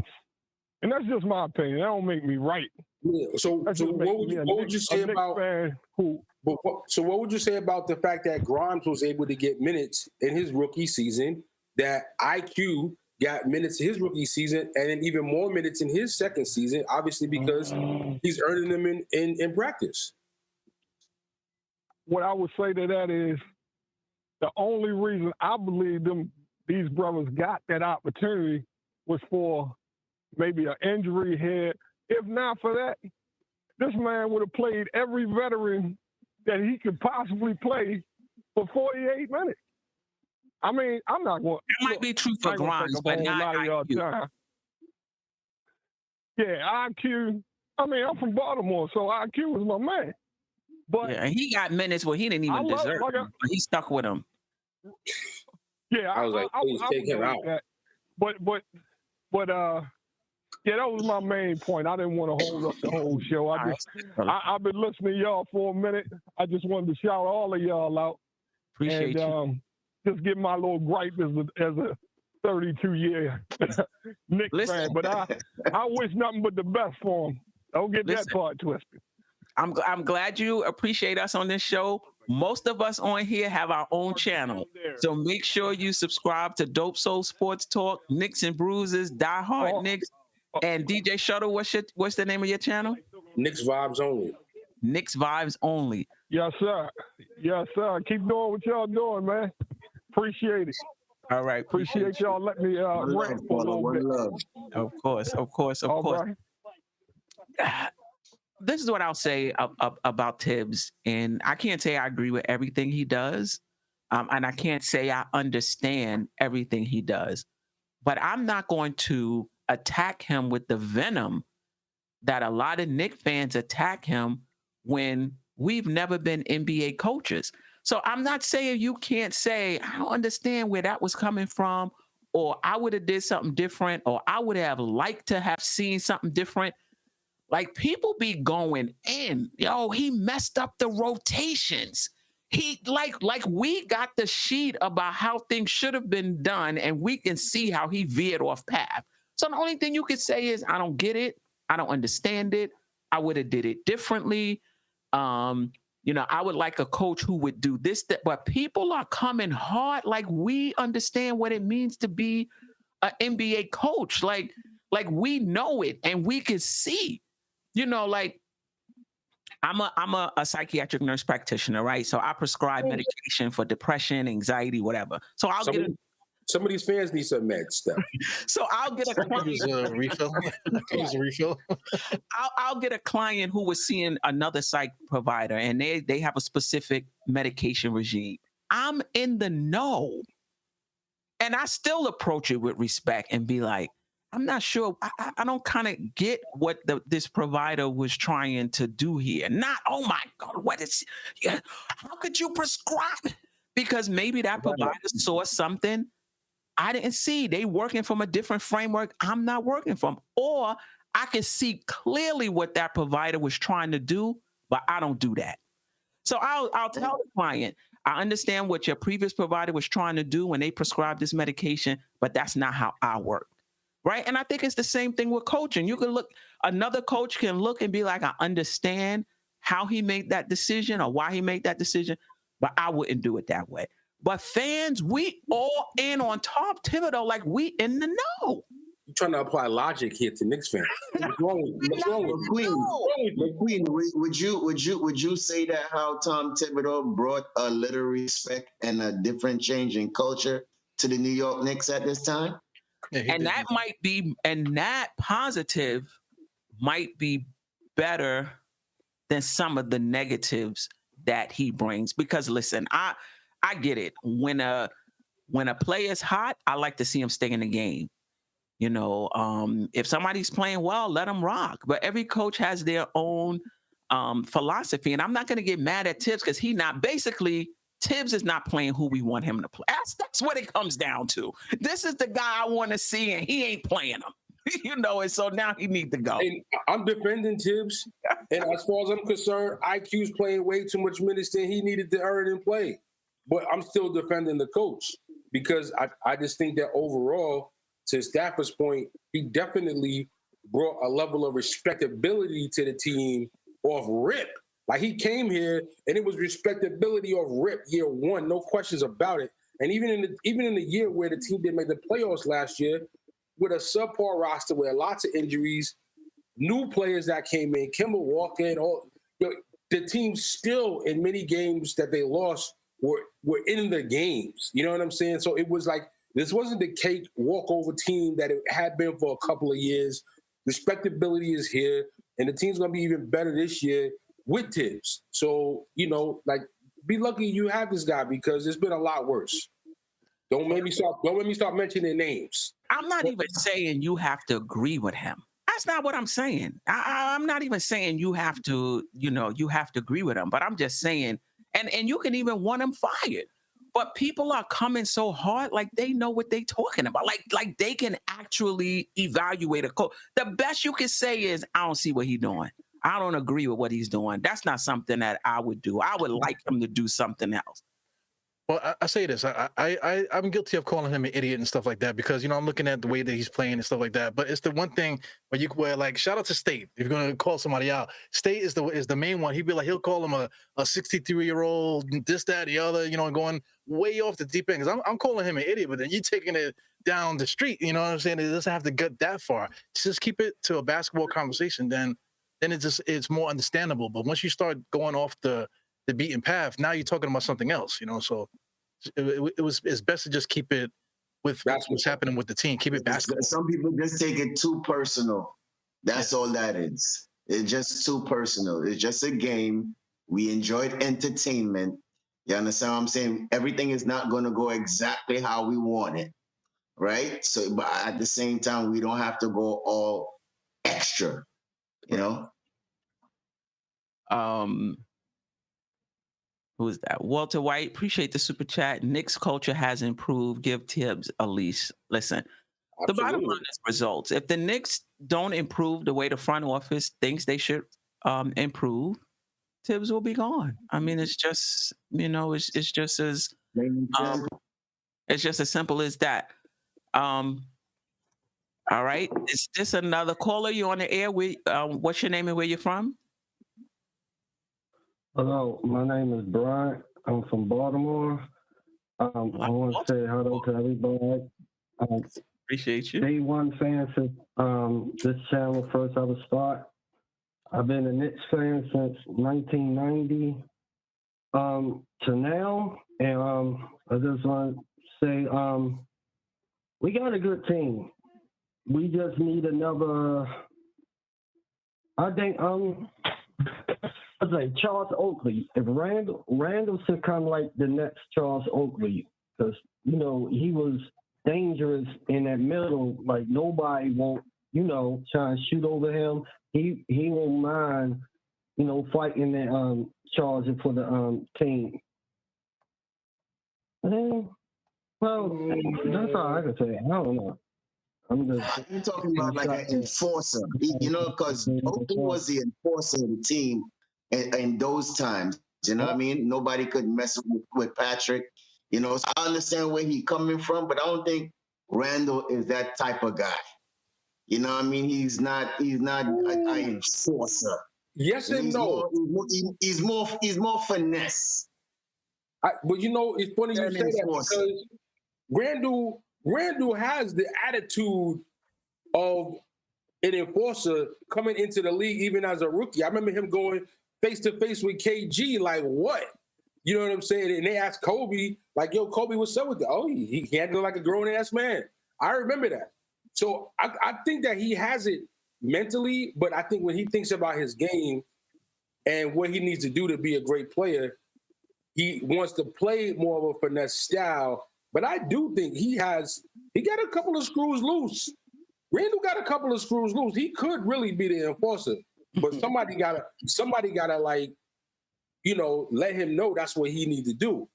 And that's just my opinion. That don't make me right. Yeah. So what would you say about the fact that Grimes was able to get minutes in his rookie season, that IQ got minutes in his rookie season, and then even more minutes in his second season, obviously because he's earning them in practice? What I would say to that is the only reason I believe these brothers got that opportunity was for maybe an injury here. If not for that, this man would have played every veteran that he could possibly play for 48 minutes. I mean, I'm not going. It might be true for Grimes, but not IQ. Yeah, IQ. I mean, I'm from Baltimore, so IQ was my man. But yeah, he got minutes where he didn't even deserve them, but he stuck with him. Yeah, I was like, please take him out. But yeah, that was my main point. I didn't want to hold up the whole show. I've been listening to y'all for a minute. I just wanted to shout all of y'all out. Appreciate you. Just give my little gripe as a 32-year Knicks fan. But I wish nothing but the best for him. Don't get that part twisted. I'm glad you appreciate us on this show. Most of us on here have our own channel. So make sure you subscribe to Dope Soul Sports Talk, Knicks and Bruises, Die Hard Knicks, and DJ Shuttle. What's the name of your channel? Knicks Vibes Only. Knicks Vibes Only. Yes, sir. Yes, sir. Keep doing what y'all doing, man. Appreciate it. All right. Appreciate y'all. Let me rant for a little bit. Of course. Right. This is what I'll say about Tibbs, and I can't say I agree with everything he does, and I can't say I understand everything he does, but I'm not going to attack him with the venom that a lot of Knicks fans attack him when we've never been NBA coaches. So I'm not saying you can't say, I don't understand where that was coming from, or I would have did something different, or I would have liked to have seen something different. Like, people be going in, he messed up the rotations. He like we got the sheet about how things should have been done, and we can see how he veered off path. So the only thing you could say is, I don't get it. I don't understand it. I would have did it differently. I would like a coach who would do this, that, but people are coming hard. Like, we understand what it means to be an NBA coach. Like we know it and we can see. I'm a psychiatric nurse practitioner, right? So I prescribe medication for depression, anxiety, whatever. So some of these fans need some meds stuff. So I'll get a refill. Use a refill. I'll get a client who was seeing another psych provider, and they have a specific medication regime. I'm in the know. And I still approach it with respect and be like, I'm not sure. I don't kind of get what this provider was trying to do here. Not, oh my God, how could you prescribe? Because maybe that provider saw something I didn't see. They working from a different framework I'm not working from. Or I can see clearly what that provider was trying to do, but I don't do that. So I'll tell the client, I understand what your previous provider was trying to do when they prescribed this medication, but that's not how I work. Right. And I think it's the same thing with coaching. You can look, another coach can look and be like, I understand how he made that decision or why he made that decision, but I wouldn't do it that way. But fans, we all in on Tom Thibodeau, like we in the know. You're trying to apply logic here to Knicks fans. What's wrong with Queen, would you say that how Tom Thibodeau brought a little respect and a different change in culture to the New York Knicks at this time? Yeah, and that might be, and that positive might be better than some of the negatives that he brings. Because listen, I get it. When a player's hot, I like to see him stay in the game. You know, if somebody's playing well, let them rock. But every coach has their own philosophy, and I'm not going to get mad at Tibbs because Tibbs is not playing who we want him to play. That's what it comes down to. This is the guy I want to see, and he ain't playing him. You know, and so now he needs to go. And I'm defending Tibbs, and as far as I'm concerned, IQ's playing way too much minutes than he needed to earn and play. But I'm still defending the coach because I just think that overall, to Stafford's point, he definitely brought a level of respectability to the team off rip. Like he came here and it was respectability off rip year one, no questions about it. And even in the year where the team didn't make the playoffs last year, with a subpar roster with lots of injuries, new players that came in, Kemba Walker, and the team still in many games that they lost were in the games. You know what I'm saying? So it was like, this wasn't the cake walkover team that it had been for a couple of years. Respectability is here, and the team's going to be even better this year with Tibbs. So, you know, like, be lucky you have this guy because it's been a lot worse. Don't make me start mentioning names. I'm not even saying you have to agree with him. That's not what I'm saying. I'm not even saying you have to agree with him. But I'm just saying, and you can even want him fired. But people are coming so hard, like they know what they're talking about. Like they can actually evaluate a coach. The best you can say is, I don't see what he's doing. I don't agree with what he's doing. That's not something that I would do. I would like him to do something else. Well, I say this. I'm guilty of calling him an idiot and stuff like that because, you know, I'm looking at the way that he's playing and stuff like that. But it's the one thing where like, shout out to State. If you're going to call somebody out, State is the main one. He'll call him a 63-year-old, this, that, the other, you know, going way off the deep end. Because I'm calling him an idiot, but then you're taking it down the street. You know what I'm saying? It doesn't have to get that far. Just keep it to a basketball conversation. Then it's more understandable. But once you start going off the beaten path, now you're talking about something else, you know. So it's best to just keep it with what's happening with the team. Keep it basketball. Some people just take it too personal. That's all that is. It's just too personal. It's just a game. We enjoyed entertainment. You understand what I'm saying? Everything is not going to go exactly how we want it, right? So, but at the same time, we don't have to go all extra, you know? Who is that? Walter White, appreciate the super chat. Knicks culture has improved. Give Tibbs a leash. Listen, The bottom line is results. If the Knicks don't improve the way the front office thinks they should improve, Tibbs will be gone. I mean, it's just, it's just as simple as that. All right. Is this another caller? You on the air? What's your name and where you're from? Hello, my name is Brian. I'm from Baltimore. I want to say hello to everybody. Appreciate you. Day one fan since this channel first ever start. I've been a Knicks fan since 1990 to now, and I just want to say we got a good team. We just need another. I think was like Charles Oakley. If Randall should come like the next Charles Oakley, because he was dangerous in that middle. Like nobody won't try and shoot over him. He won't mind fighting that charge for the team. Well, that's all I can say. I don't know. You're talking about like an enforcer, because Oakley was the enforcer of the team in those times. You know what I mean? Nobody could mess with Patrick. So I understand where he's coming from, but I don't think Randall is that type of guy. You know what I mean? He's not an enforcer. Yes and no. He's more finesse. But it's funny you say that because Randall has the attitude of an enforcer coming into the league even as a rookie. I remember him going face to face with KG, like what? You know what I'm saying? And they asked Kobe, like, yo, Kobe, what's up with that? Oh, he handled like a grown-ass man. I remember that. So I think that he has it mentally, but I think when he thinks about his game and what he needs to do to be a great player, he wants to play more of a finesse style. But I do think he got a couple of screws loose. Randall got a couple of screws loose. He could really be the enforcer, but somebody gotta like, let him know that's what he needs to do.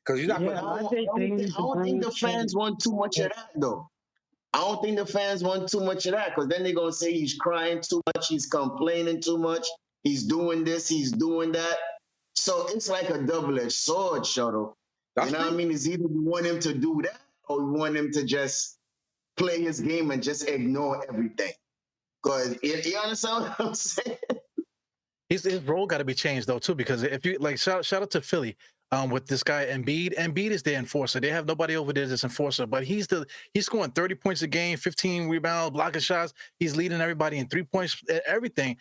Because he's not. I don't think the fans want too much of that, though. I don't think the fans want too much of that, because then they're gonna say he's crying too much, he's complaining too much, he's doing this, he's doing that. So it's like a double-edged sword, Shuttle. You know what I mean? It's either you want him to do that, or you want him to just play his game and just ignore everything. Because you understand what I'm saying? His role got to be changed though too, because if you like, shout out to Philly with this guy Embiid. Embiid is the enforcer. They have nobody over there that's enforcer, but he's scoring 30 points a game, 15 rebounds, blocking shots. He's leading everybody in 3 points, everything,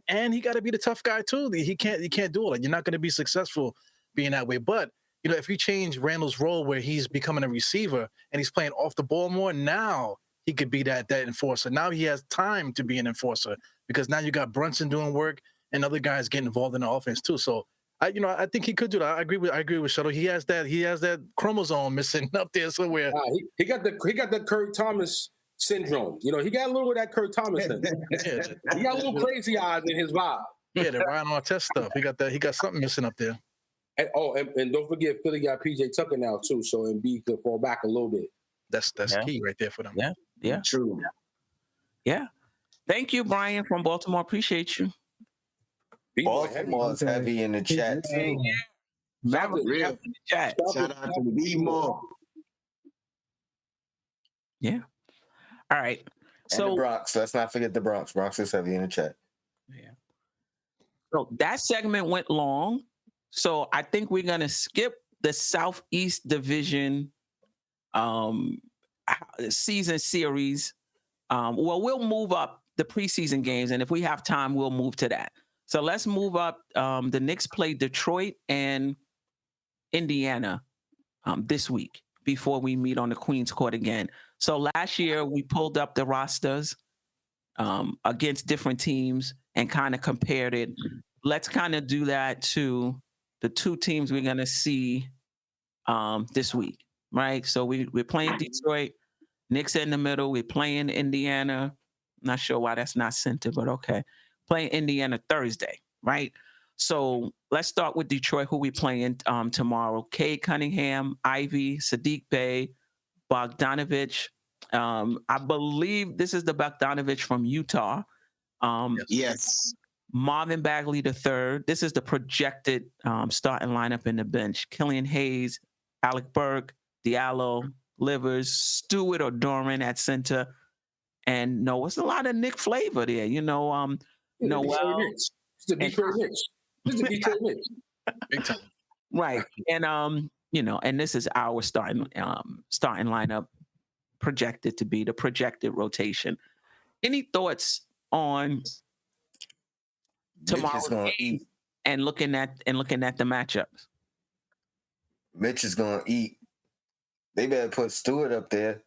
and he got to be the tough guy too. He can't do it. Like, you're not going to be successful being that way. But if you change Randall's role where he's becoming a receiver and he's playing off the ball more, now he could be that enforcer. Now he has time to be an enforcer because now you got Brunson doing work and other guys getting involved in the offense too. So I think he could do that. I agree with Shuttle. He has that chromosome missing up there somewhere. He got the Kurt Thomas syndrome. You know, he got a little of that Kurt Thomas thing. Yeah. He got a little crazy eyes in his vibe. Yeah, the Ryan Artest stuff. He got something missing up there. And don't forget, Philly got PJ Tucker now too, so Embiid could fall back a little bit. That's key right there for them. Yeah. True. Yeah. Thank you, Brian from Baltimore. Appreciate you. Baltimore's heavy in the chat too. Shout out to B-More. Yeah. All right. And so the Bronx. Let's not forget the Bronx. Bronx is heavy in the chat. Yeah. So that segment went long. So I think we're gonna skip the Southeast Division season series. We'll move up the preseason games, and if we have time, we'll move to that. So let's move up. The Knicks play Detroit and Indiana this week before we meet on the Queen's Court again. So last year we pulled up the rosters against different teams and kind of compared it. Let's kind of do that to the two teams we're going to see this week, right? So we're playing Detroit, Knicks in the middle. We're playing Indiana. Not sure why that's not center, but okay. Playing Indiana Thursday, right? So let's start with Detroit, who we playing tomorrow. Cade Cunningham, Ivy, Sadiq Bey, Bogdanovich. I believe this is the Bogdanovich from Utah. Yes. Marvin Bagley III. This is the projected starting lineup in the bench. Killian Hayes, Alec Burke, Diallo, Livers, Stewart or Doran at center. And no, it's a lot of Nick flavor there. Noel. It's the Detroit Knicks. This is the Detroit Knicks. Big time. Right. And and this is our starting lineup projected to be the projected rotation. Any thoughts on tomorrow's game and looking at the matchups? Mitch is gonna eat. They better put Stewart up there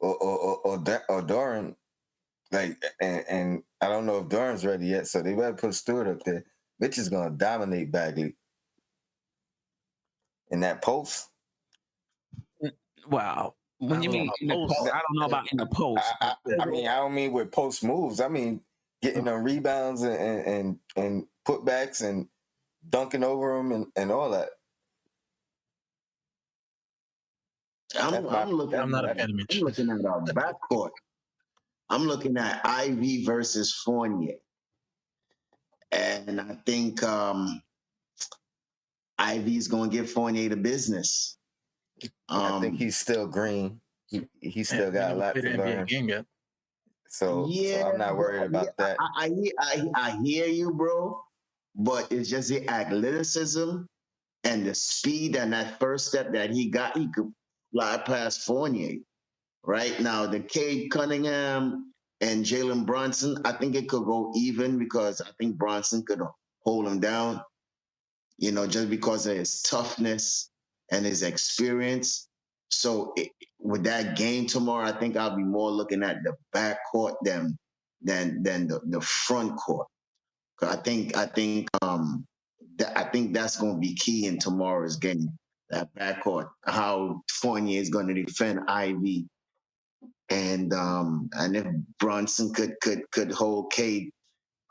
or Doran. Like, and I don't know if Durham's ready yet, so they better put Stewart up there. Mitch is gonna dominate Bagley in that post. Wow. When I you don't know mean about in the post, post. I don't know about in the post. I mean, I don't mean with post moves. I mean getting them rebounds and putbacks and dunking over them and all that. I'm looking. I'm not a At, fan of I'm Mitch. looking at our backcourt. I'm looking at Ivy versus Fournier, and I think Ivy's going to give Fournier the business. I think he's still green. He still We got a never lot played to an NBA learn. game yet. So I'm not worried about that. I hear you, bro, but it's just the athleticism and the speed and that first step that he got. He could fly past Fournier. Right now, the Cade Cunningham and Jalen Brunson, I think it could go even because I think Brunson could hold him down, just because of his toughness and his experience. So with that game tomorrow, I think I'll be more looking at the backcourt than the front court. I think that's going to be key in tomorrow's game. That backcourt, how Fournier is going to defend Ivy, and if Brunson could hold Cade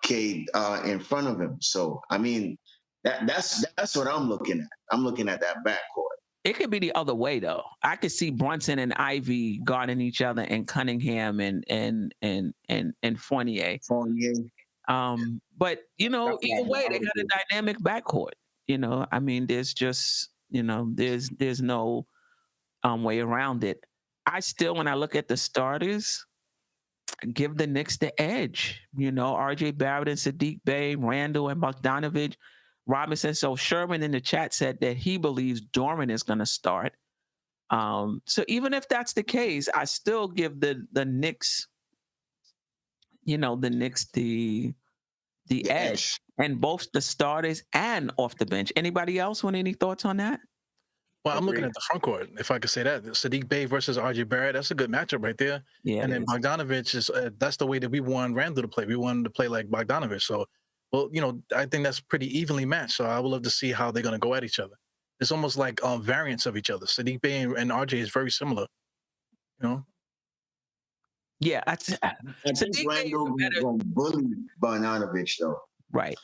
in front of him. So I mean that's what I'm looking at. I'm looking at that backcourt. It could be the other way though. I could see Brunson and Ivy guarding each other, and Cunningham and Fournier. But either way, they got a dynamic backcourt. I mean, there's just there's no way around it. I still, when I look at the starters, give the Knicks the edge. R.J. Barrett and Sadiq Bey, Randall and Bogdanovich, Robinson. So Sherman in the chat said that he believes Dorman is going to start. So even if that's the case, I still give the Knicks, the edge, and both the starters and off the bench. Anybody else want any thoughts on that? Well, I'm looking at the front court, if I could say that. Sadiq Bey versus RJ Barrett, that's a good matchup right there. Yeah, and then Bogdanovich is that's the way that we want Randall to play. We want him to play like Bogdanovich. So, well, I think that's pretty evenly matched. So I would love to see how they're going to go at each other. It's almost like variants of each other. Sadiq Bey and RJ is very similar. Yeah, I think Randall is going to bully Bogdanovich though. Right.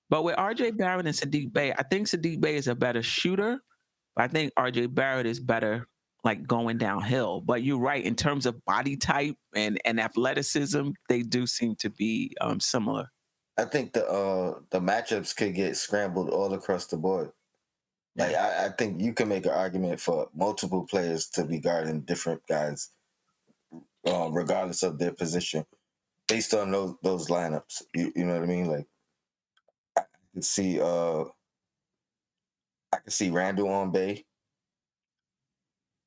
But with RJ Barrett and Sadiq Bey, I think Sadiq Bey is a better shooter. I think RJ Barrett is better like going downhill. But you're right, in terms of body type and athleticism, they do seem to be similar. I think the matchups could get scrambled all across the board. Like I think you can make an argument for multiple players to be guarding different guys, regardless of their position, based on those lineups. You know what I mean? Like I could see Randall on Bey.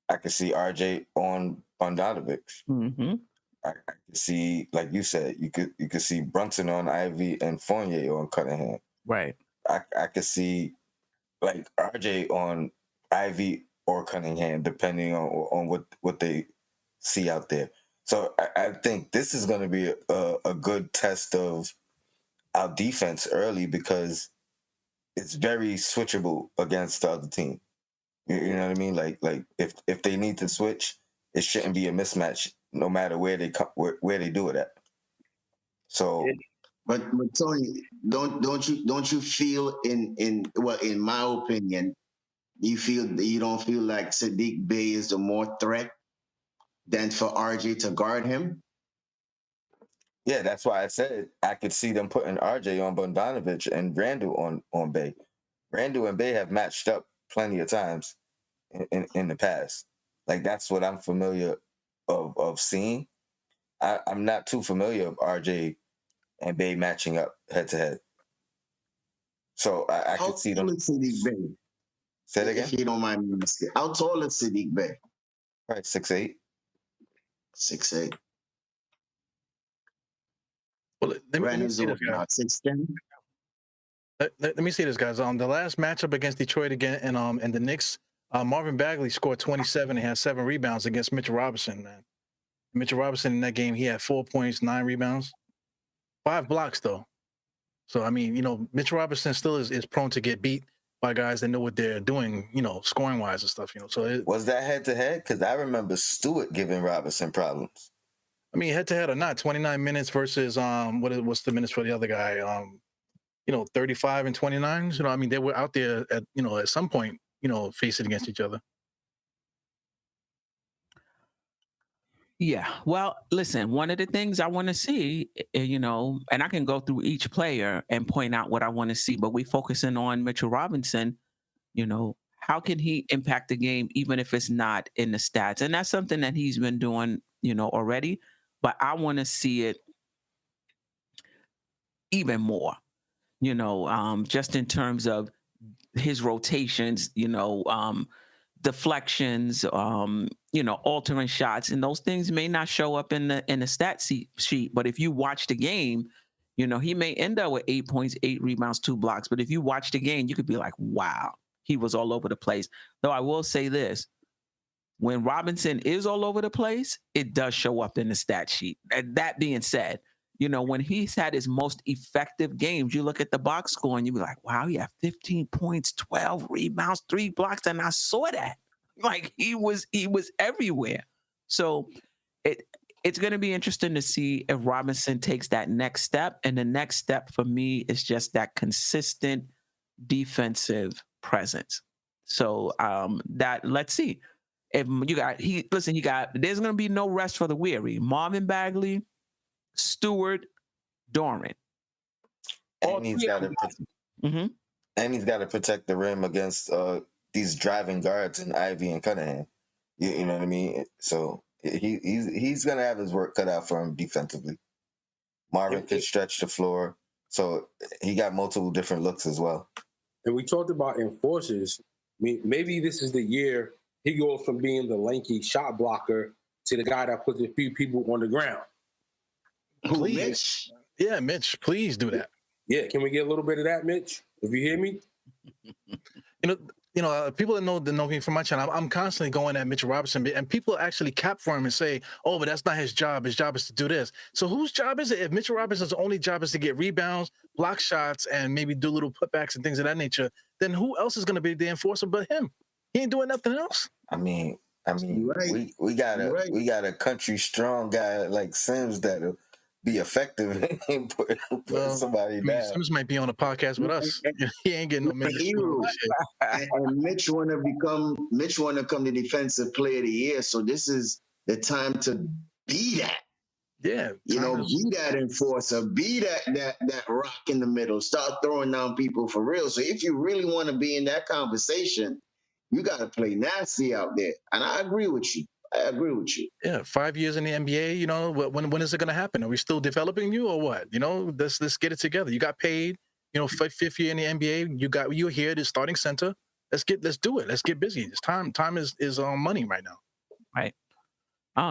I could see RJ on Bogdanovich. Mm-hmm. I could see, like you said, you could see Brunson on Ivy and Fournier on Cunningham. Right. I could see like RJ on Ivy or Cunningham, depending on what they see out there. So I think this is going to be a good test of our defense early because it's very switchable against the other team. You know what I mean? Like if they need to switch, it shouldn't be a mismatch no matter where they do it at. So, but Tony, don't you feel in my opinion, you don't feel like Sadiq Bey is the more threat than for RJ to guard him? Yeah, that's why I said I could see them putting RJ on Bogdanovich and Randall on Bey. Randall and Bey have matched up plenty of times in the past. Like that's what I'm familiar of seeing. I'm not too familiar of RJ and Bey matching up head to head. So I could see them. How tall is Sadiq Bey? Say it again? If you don't mind me asking. How tall is Sadiq Bey? Right, 6'8". 6'8". Well, let me see this, guys. 6'10". Let me see this, guys. The last matchup against Detroit again, and the Knicks, Marvin Bagley scored 27 and had 7 rebounds against Mitchell Robinson. Man, Mitchell Robinson in that game, he had 4 points, 9 rebounds, 5 blocks though. So I mean, Mitchell Robinson still is prone to get beat by guys that know what they're doing, scoring wise and stuff. So was that head to head? Because I remember Stewart giving Robinson problems. I mean, head to head or not, 29 minutes versus what's the minutes for the other guy? 35 and 29. I mean, they were out there at some point, facing against each other. Yeah. Well, listen, one of the things I want to see, and I can go through each player and point out what I want to see, but we focusing on Mitchell Robinson, how can he impact the game even if it's not in the stats? And that's something that he's been doing, already, but I want to see it even more, just in terms of his rotations, deflections, altering shots, and those things may not show up in the stat sheet. But if you watch the game, he may end up with 8 points, 8 rebounds, 2 blocks. But if you watch the game, you could be like, wow, he was all over the place. Though I will say this, when Robinson is all over the place, it does show up in the stat sheet. And that being said, when he's had his most effective games, you look at the box score and you be like, wow, he had 15 points, 12 rebounds, 3 blocks. And I saw that. Like he was everywhere. So it's going to be interesting to see if Robinson takes that next step. And the next step for me is just that consistent defensive presence. So let's see. If there's going to be no rest for the weary. Marvin Bagley, Stewart, Doran. And he's got to protect the rim against these driving guards in Ivy and Cunningham. You know what I mean? So he's gonna have his work cut out for him defensively. Marvin could stretch the floor, so he got multiple different looks as well. And we talked about enforcers. I mean, maybe this is the year he goes from being the lanky shot blocker to the guy that puts a few people on the ground. Please. Mitch? Yeah, Mitch, please do that. Yeah, can we get a little bit of that, Mitch? If you hear me? People that know me from my channel, I'm constantly going at Mitchell Robinson, and people actually cap for him and say, oh, but that's not his job. His job is to do this. So whose job is it? If Mitchell Robinson's only job is to get rebounds, block shots, and maybe do little putbacks and things of that nature, then who else is going to be the enforcer but him? He ain't doing nothing else. I mean, Right. we got a country strong guy like Sims that'll be effective and put somebody down. Sims might be on a podcast with us. He ain't getting no minutes. And Mitch want to come to Defensive Player of the Year. So this is the time to be that. Yeah, be that enforcer, be that rock in the middle. Start throwing down people for real. So if you really want to be in that conversation, you got to play nasty out there. And I agree with you. Yeah, 5 years in the NBA, when is it going to happen? Are we still developing you or what? Let's get it together. You got paid, 5th year in the NBA. You're here, the starting center. Let's do it. Let's get busy. It's time. Time is money right now. Right.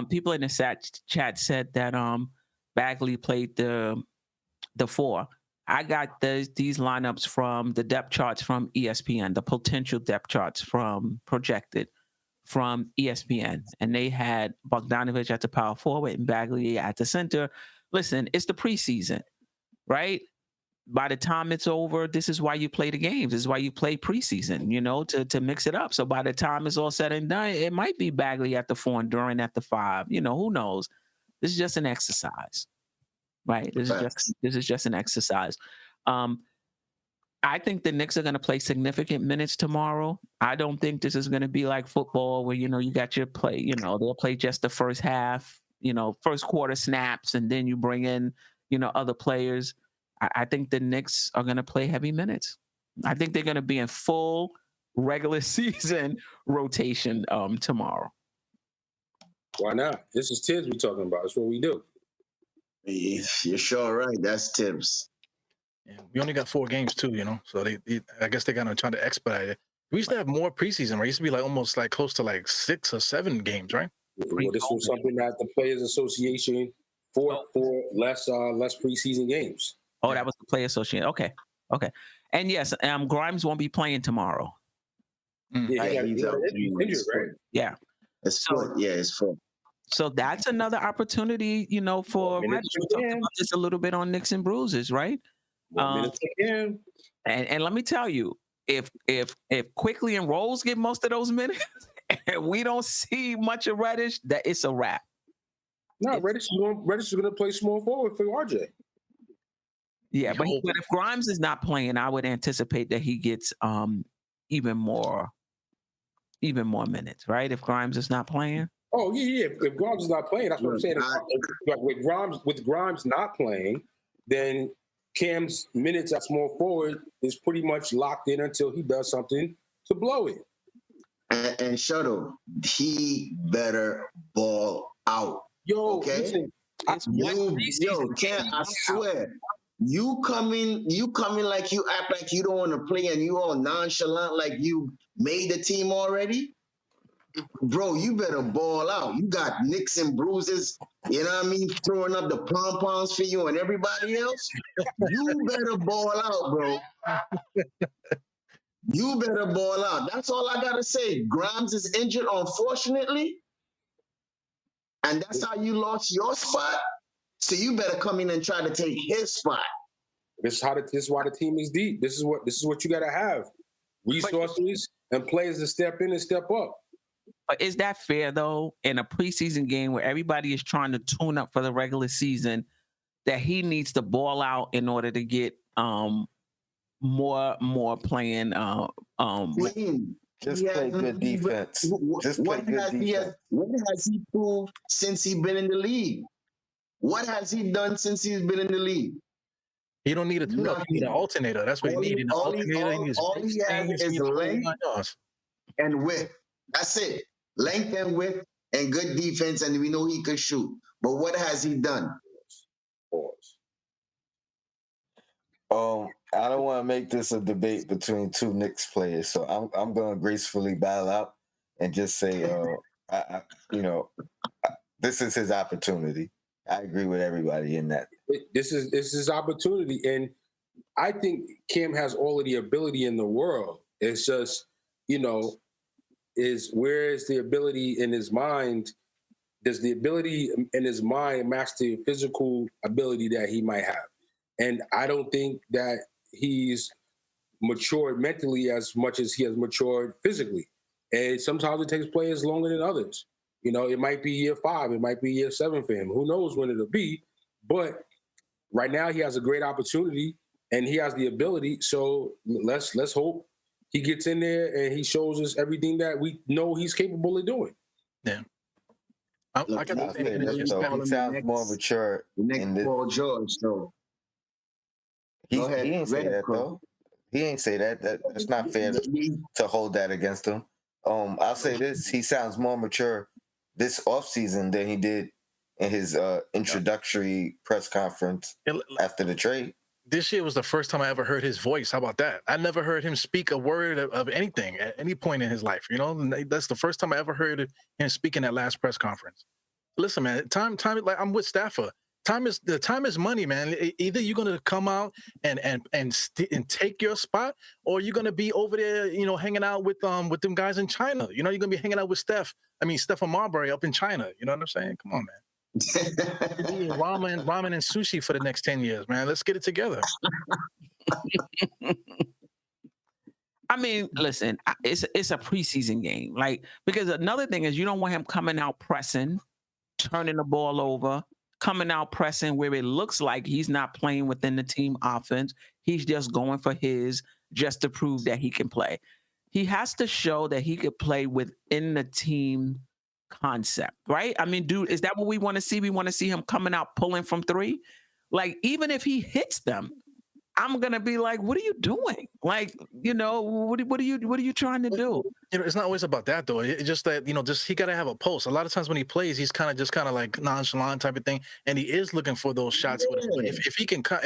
People in the chat said that Bagley played the 4. I got these lineups from the depth charts from ESPN, the potential depth charts from projected from ESPN, and they had Bogdanovich at the power forward and Bagley at the center. Listen, it's the preseason, right? By the time it's over, this is why you play the games. This is why you play preseason, to mix it up. So by the time it's all said and done, it might be Bagley at the 4 and Duran at the 5. Who knows? This is just an exercise, right? This is just an exercise. I think the Knicks are going to play significant minutes tomorrow. I don't think this is going to be like football where, you got your play, they'll play just the first half, first quarter snaps, and then you bring in, other players. I think the Knicks are going to play heavy minutes. I think they're going to be in full regular season rotation tomorrow. Why not? This is Tibbs we're talking about. That's what we do. You're sure right. That's Tibbs. Yeah, we only got 4 games too, so I guess they're gonna try to expedite it. We used to have more preseason, right? It used to be almost close to 6 or 7 games, right? Well, this was something that the Players Association fought for less preseason games. Oh, that was the Players Association. Okay. And yes, Grimes won't be playing tomorrow. Yeah, he's injured, right? Yeah. It's foot. Yeah, it's foot. So that's another opportunity, for Minutes Reddish. We for talked Cam. about this a little bit on Knicks and Bruises, right? More minutes for Cam. And let me tell you, if Quickly and Rose get most of those minutes, and we don't see much of Reddish, that it's a wrap. No, Reddish is going to play small forward for RJ. Yeah, but if Grimes is not playing, I would anticipate that he gets even more minutes, right? If Grimes is not playing. Oh yeah. If Grimes is not playing, that's what I'm saying. With Grimes not playing, then Cam's minutes at small forward is pretty much locked in until he does something to blow it. And Shuttle, he better ball out. Yo, okay? Listen, Cam, I swear. You come in like you act like you don't want to play and you all nonchalant like you made the team already. Bro, you better ball out. You got Knicks and Bruises, you know what I mean, throwing up the pom-poms for you and everybody else. You better ball out, bro. You better ball out. That's all I got to say. Grimes is injured, unfortunately. And that's how you lost your spot. So you better come in and try to take his spot. This is why the team is deep. This is what you got to have: resources and players to step in and step up. But is that fair though? In a preseason game where everybody is trying to tune up for the regular season, that he needs to ball out in order to get more playing. Just play good defense. What has he proved since he's been in the league? What has he done since he's been in the league? You don't need a tune-up. You need an alternator. That's what you need. An alternator. All he has is length and width. That's it. Length and width and good defense, and we know he could shoot. But what has he done? I don't want to make this a debate between two Knicks players, so I'm going to gracefully bow out and just say, this is his opportunity. I agree with everybody in that. This is his opportunity, and I think Cam has all of the ability in the world. It's just, where is the ability in his mind? Does the ability in his mind match the physical ability that he might have? And I don't think that he's matured mentally as much as he has matured physically. And sometimes it takes players longer than others. It might be year 5, it might be year 7 for him. Who knows when it'll be? But right now he has a great opportunity and he has the ability. So let's hope he gets in there and he shows us everything that we know he's capable of doing. Yeah. He sounds more mature. Next Paul George, though. He ain't say that though. He ain't say that. That's not fair to hold that against him. I'll say this: he sounds more mature this offseason than he did in his introductory press conference after the trade. This year was the first time I ever heard his voice. How about that? I never heard him speak a word of anything at any point in his life. That's the first time I ever heard him speak in that last press conference. Listen, man, time. Like I'm with Stafford. Time is money, man. Either you're gonna come out and take your spot, or you're gonna be over there, hanging out with them guys in China. You're gonna be hanging out with Stephen Marbury up in China. You know what I'm saying? Come on, man. ramen and sushi for the next 10 years, man. Let's get it together. I mean, listen, it's a preseason game, because another thing is you don't want him coming out pressing, turning the ball over. Coming out pressing where it looks like he's not playing within the team offense. He's just going for just to prove that he can play. He has to show that he could play within the team concept, right? I mean, dude, is that what we want to see? We want to see him coming out pulling from 3? Even if he hits them, I'm gonna be like, what are you doing? What are you trying to do? It's not always about that though. It's just that he got to have a pulse. A lot of times when he plays, he's kind of like nonchalant type of thing, and he is looking for those shots. Yeah. If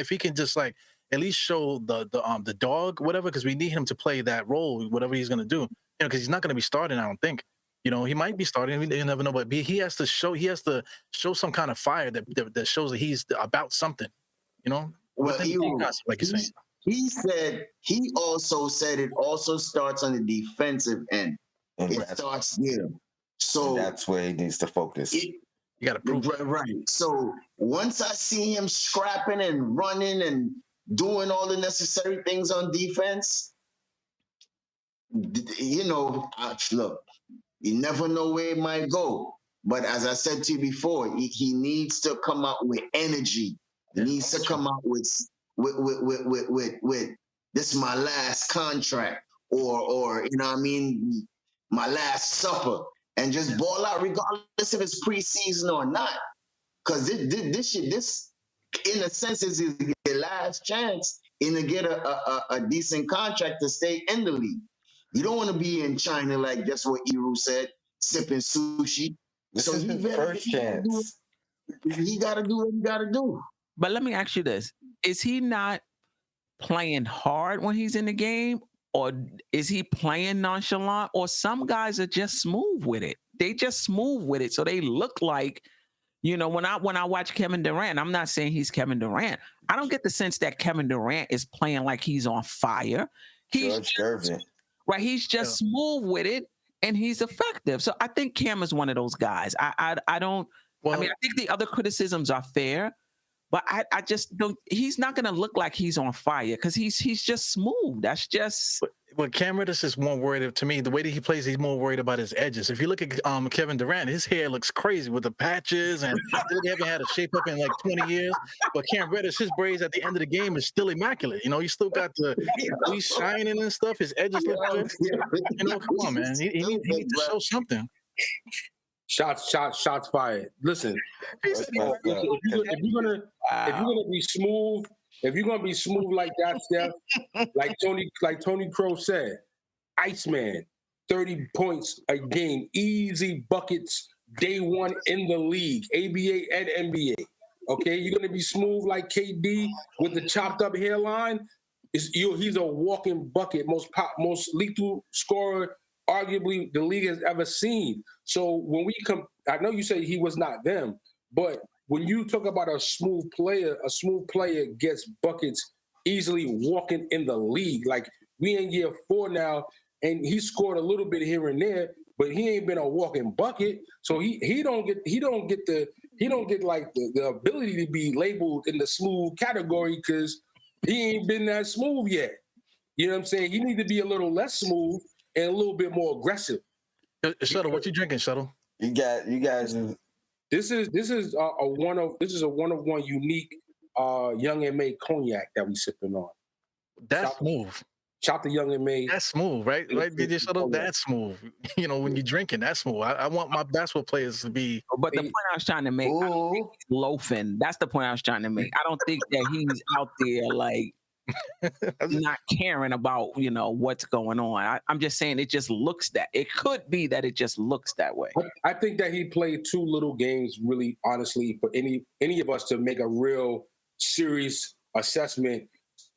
he can just at least show the dog, whatever, because we need him to play that role, whatever he's gonna do. Because he's not gonna be starting. I don't think. He might be starting. You never know, but he has to show some kind of fire that shows that he's about something. Well, he said he also said it also starts on the defensive end. It starts there. So that's where he needs to focus. You got to prove it. Right. So once I see him scrapping and running and doing all the necessary things on defense, look, you never know where it might go. But as I said to you before, he needs to come out with energy. He needs to come out with this is my last contract, or you know what I mean, my last supper, and just ball out regardless if it's preseason or not. Because this in a sense is your last chance to get a decent contract to stay in the league. You don't want to be in China like that's what Eru said, sipping sushi. This is his first chance. He got to do what he got to do. But let me ask you this: is he not playing hard when he's in the game, or is he playing nonchalant? Or some guys are just smooth with it. They just smooth with it, so they look like. You know, when I watch Kevin Durant, I'm not saying he's Kevin Durant. I don't get the sense that Kevin Durant is playing like he's on fire. He's just smooth with it, and he's effective. So I think Cam is one of those guys. I don't. Well, I mean, I think the other criticisms are fair, but I just don't. He's not going to look like he's on fire because he's just smooth. That's just. But Cam Reddish is more worried to me. The way that he plays, he's more worried about his edges. If you look at Kevin Durant, his hair looks crazy with the patches, and they haven't had a shape up in like 20 years. But Cam Reddish, his braids at the end of the game is still immaculate. You know, he still got he's shining and stuff. His edges look good. You know, come on, man. He needs to show something. Shots fired. Listen, if you're gonna be smooth. If you're gonna be smooth like that, Steph, like Tony Crow said, Iceman, 30 points a game, easy buckets, day one in the league, ABA and NBA. Okay, you're gonna be smooth like KD with the chopped up hairline. He's a walking bucket, most lethal scorer, arguably the league has ever seen. So when we come, I know you say he was not them, but when you talk about a smooth player gets buckets easily walking in the league. Like we in year 4 now, and he scored a little bit here and there, but he ain't been a walking bucket. So he don't get like the ability to be labeled in the smooth category because he ain't been that smooth yet. You know what I'm saying? He need to be a little less smooth and a little bit more aggressive. Shuttle, what you drinking, Shuttle? You guys. This is a one of one unique Young and May cognac that we sipping on. That's smooth. Shout to Young and May. That's smooth, right? Right, DJ Shuttle? That's smooth. You know, when you're drinking, that's smooth. I want my basketball players to be. But the point I was trying to make, I don't think he's loafing. That's the point I was trying to make. I don't think that he's out there like not caring about, you know, what's going on. I'm just saying it just looks that. It could be that it just looks that way. I think that he played too little games, really, honestly, for any of us to make a real serious assessment,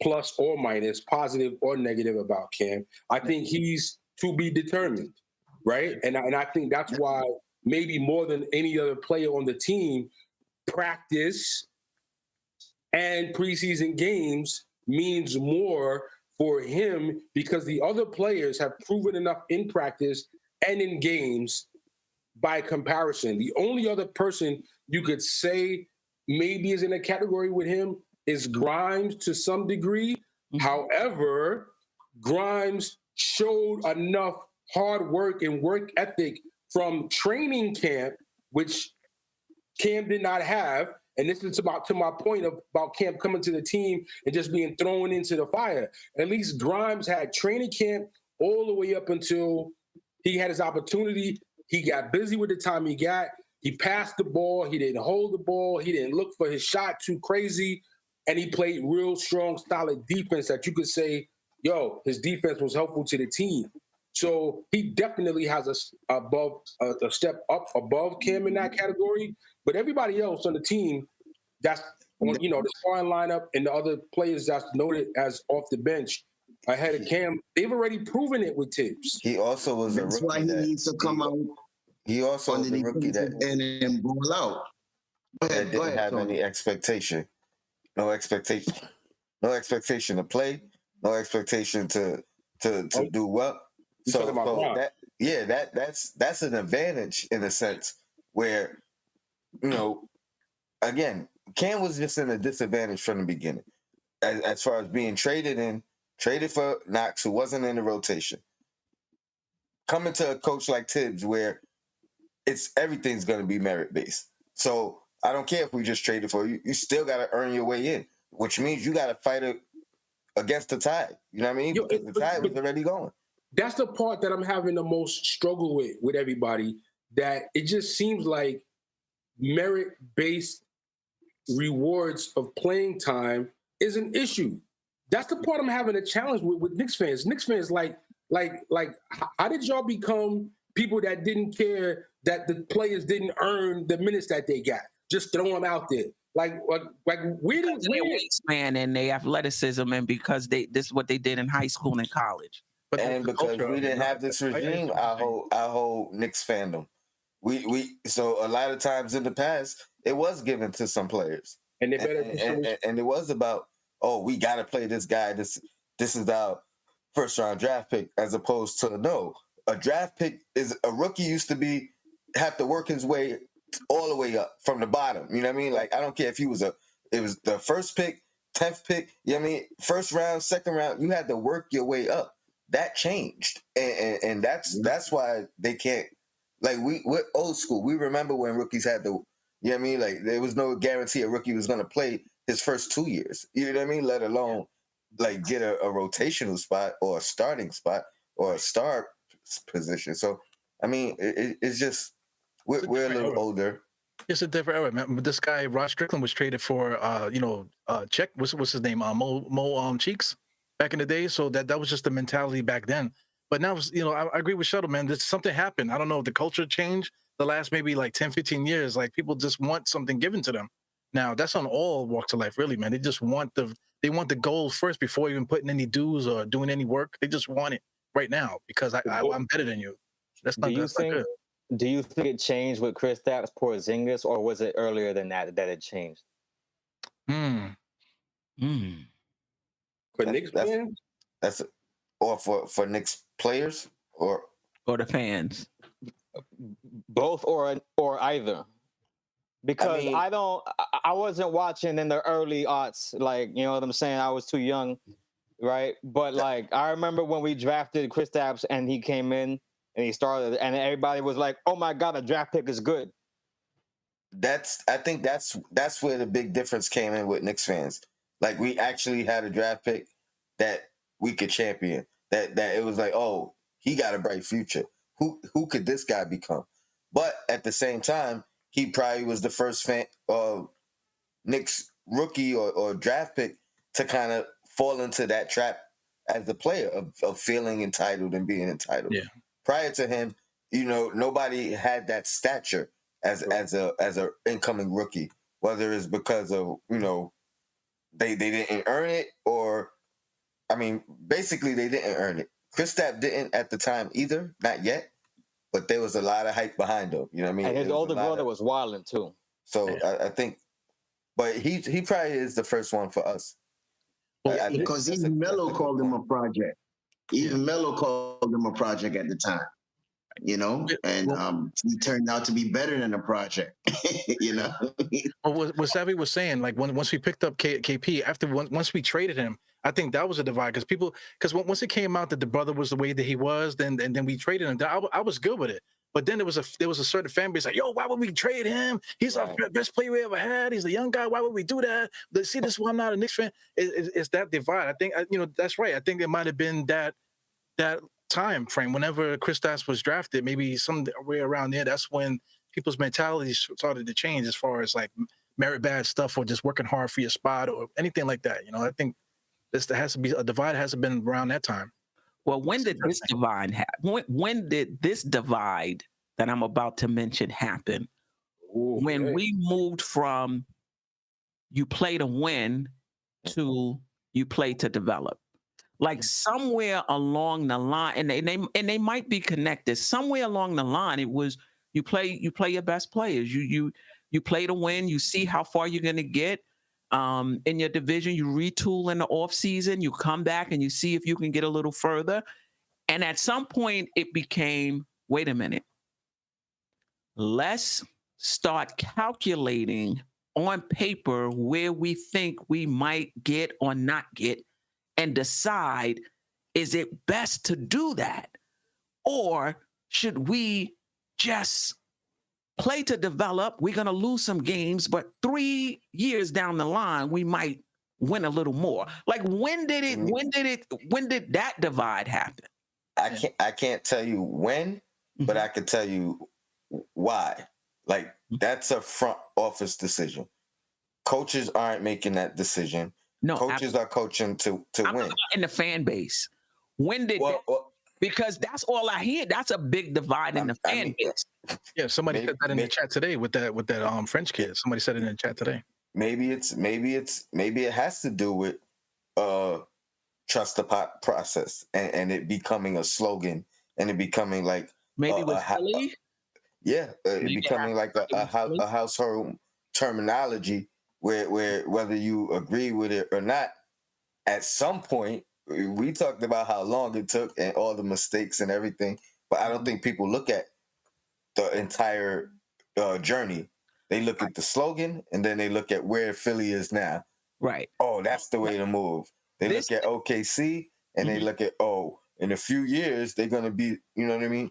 plus or minus, positive or negative about Cam. I think he's to be determined, right? And I think that's why maybe more than any other player on the team, practice and preseason games means more for him because the other players have proven enough in practice and in games by comparison. The only other person you could say maybe is in a category with him is Grimes to some degree. Mm-hmm. However, Grimes showed enough hard work and work ethic from training camp, which Cam did not have. And this is to my point about Cam coming to the team and just being thrown into the fire. At least Grimes had training camp all the way up until he had his opportunity. He got busy with the time he got. He passed the ball. He didn't hold the ball. He didn't look for his shot too crazy. And he played real strong, solid defense that you could say, yo, his defense was helpful to the team. So he definitely has a step up above Cam in that category. But everybody else on the team, that's on, you know, the starting lineup and the other players that's noted as off the bench ahead of Cam, they've already proven it with Tibbs. He also was a rookie. That's why he needs to come out. He also was a rookie that and ball out. That didn't have any expectation. No expectation to play. No expectation to do well. So that's an advantage in a sense where you know, again, Cam was just in a disadvantage from the beginning as far as being traded for Knox, who wasn't in the rotation. Coming to a coach like Tibbs, where everything's going to be merit based. So I don't care if we just traded for you. You still got to earn your way in, which means you got to fight against the tide. You know what I mean? Because the tide was already going. That's the part that I'm having the most struggle with everybody, that it just seems like merit-based rewards of playing time is an issue. That's the part I'm having a challenge with Knicks fans. Knicks fans, like, how did y'all become people that didn't care that the players didn't earn the minutes that they got? Just throw them out there. Like where did their wingspan and their athleticism, and because this is what they did in high school and college. But and because we didn't have this regime, our whole Knicks fandom. So a lot of times in the past, it was given to some players, and they better and it was about, oh, we got to play this guy. This is our first round draft pick, as opposed to no, a draft pick is a rookie used to have to work his way all the way up from the bottom. You know what I mean? Like, I don't care if it was the first pick, 10th pick. You know what I mean? First round, second round, you had to work your way up. That changed, and that's why they can't. Like, we're old school. We remember when rookies had to. You know what I mean? Like, there was no guarantee a rookie was going to play his first 2 years. You know what I mean? Let alone like get a rotational spot or a starting spot or a star position. So, I mean, it's just we're a little older. It's a different era, man. This guy Rod Strickland was traded for Czech. What's his name? Mo Cheeks back in the day. So that was just the mentality back then. But now, I agree with Shuttle, man. There's something happened. I don't know if the culture changed the last maybe like 10, 15 years. Like, people just want something given to them. Now, that's on all walks of life, really, man. They just want the goal first before even putting any dues or doing any work. They just want it right now because I'm better than you. That's not good. Do you think it changed with Kristaps Porzingis, or was it earlier than that it changed? For Knicks fans? Or for Knicks players or the fans? Both or either. Because I wasn't watching in the early aughts, like, you know what I'm saying? I was too young, right? But like, I remember when we drafted Kristaps and he came in and he started, and everybody was like, "Oh my God, a draft pick is good." I think that's where the big difference came in with Knicks fans. Like, we actually had a draft pick that we could champion. That it was like, oh, he got a bright future. Who could this guy become? But at the same time, he probably was the first Knicks rookie or draft pick to kind of fall into that trap as a player of feeling entitled and being entitled. Yeah. Prior to him, nobody had that stature as a incoming rookie, whether it's because of they didn't earn it, or basically they didn't earn it. Kristaps didn't at the time either, not yet, but there was a lot of hype behind him. You know what I mean? And his older brother was wilding too. So yeah. I think, but he probably is the first one for us. Because even Melo called him a project. Even Melo called him a project at the time. And he turned out to be better than a project. Well, what Savvy was saying, like, once we picked up KP, once we traded him, I think that was a divide because once it came out that the brother was the way that he was, then we traded him. I was good with it. But then there was a certain fan base like, yo, why would we trade him? He's our best player we ever had. He's a young guy. Why would we do that? See, this is why I'm not a Knicks fan. It's that divide. I think that's right. I think it might have been that time frame whenever Kristaps was drafted, maybe somewhere around there. That's when people's mentalities started to change as far as like merit badge stuff or just working hard for your spot or anything like that. I think there has to be a divide. Hasn't been around that time. Well, when did this divide happen? When did this divide that I'm about to mention happen? Okay. When we moved from you play to win to you play to develop. Like, somewhere along the line, and they might be connected. Somewhere along the line, it was you play your best players. You play to win. You see how far you're going to get in your division. You retool in the off season. You come back and you see if you can get a little further. And at some point, it became, wait a minute, let's start calculating on paper where we think we might get or not get and decide, is it best to do that? Or should we just play to develop? We're going to lose some games, but 3 years down the line, we might win a little more. Like, when did that divide happen? I can't tell you when, but I can tell you why. Like, that's a front office decision. Coaches aren't making that decision. No, coaches are coaching to win. In the fan base, when did because that's all I hear. That's a big divide in the fan base. Yeah, somebody said that in the chat today with that French kid. Somebody said it in the chat today. Maybe it has to do with trust the process and it becoming a slogan and it becoming like maybe with Philly. It becoming like a household terminology where whether you agree with it or not, at some point we talked about how long it took and all the mistakes and everything, but I don't think people look at the entire journey. They look at the slogan and then they look at where Philly is now. Right. Oh, that's the way to move. They look at OKC and they look at, in a few years they're gonna be, you know what I mean?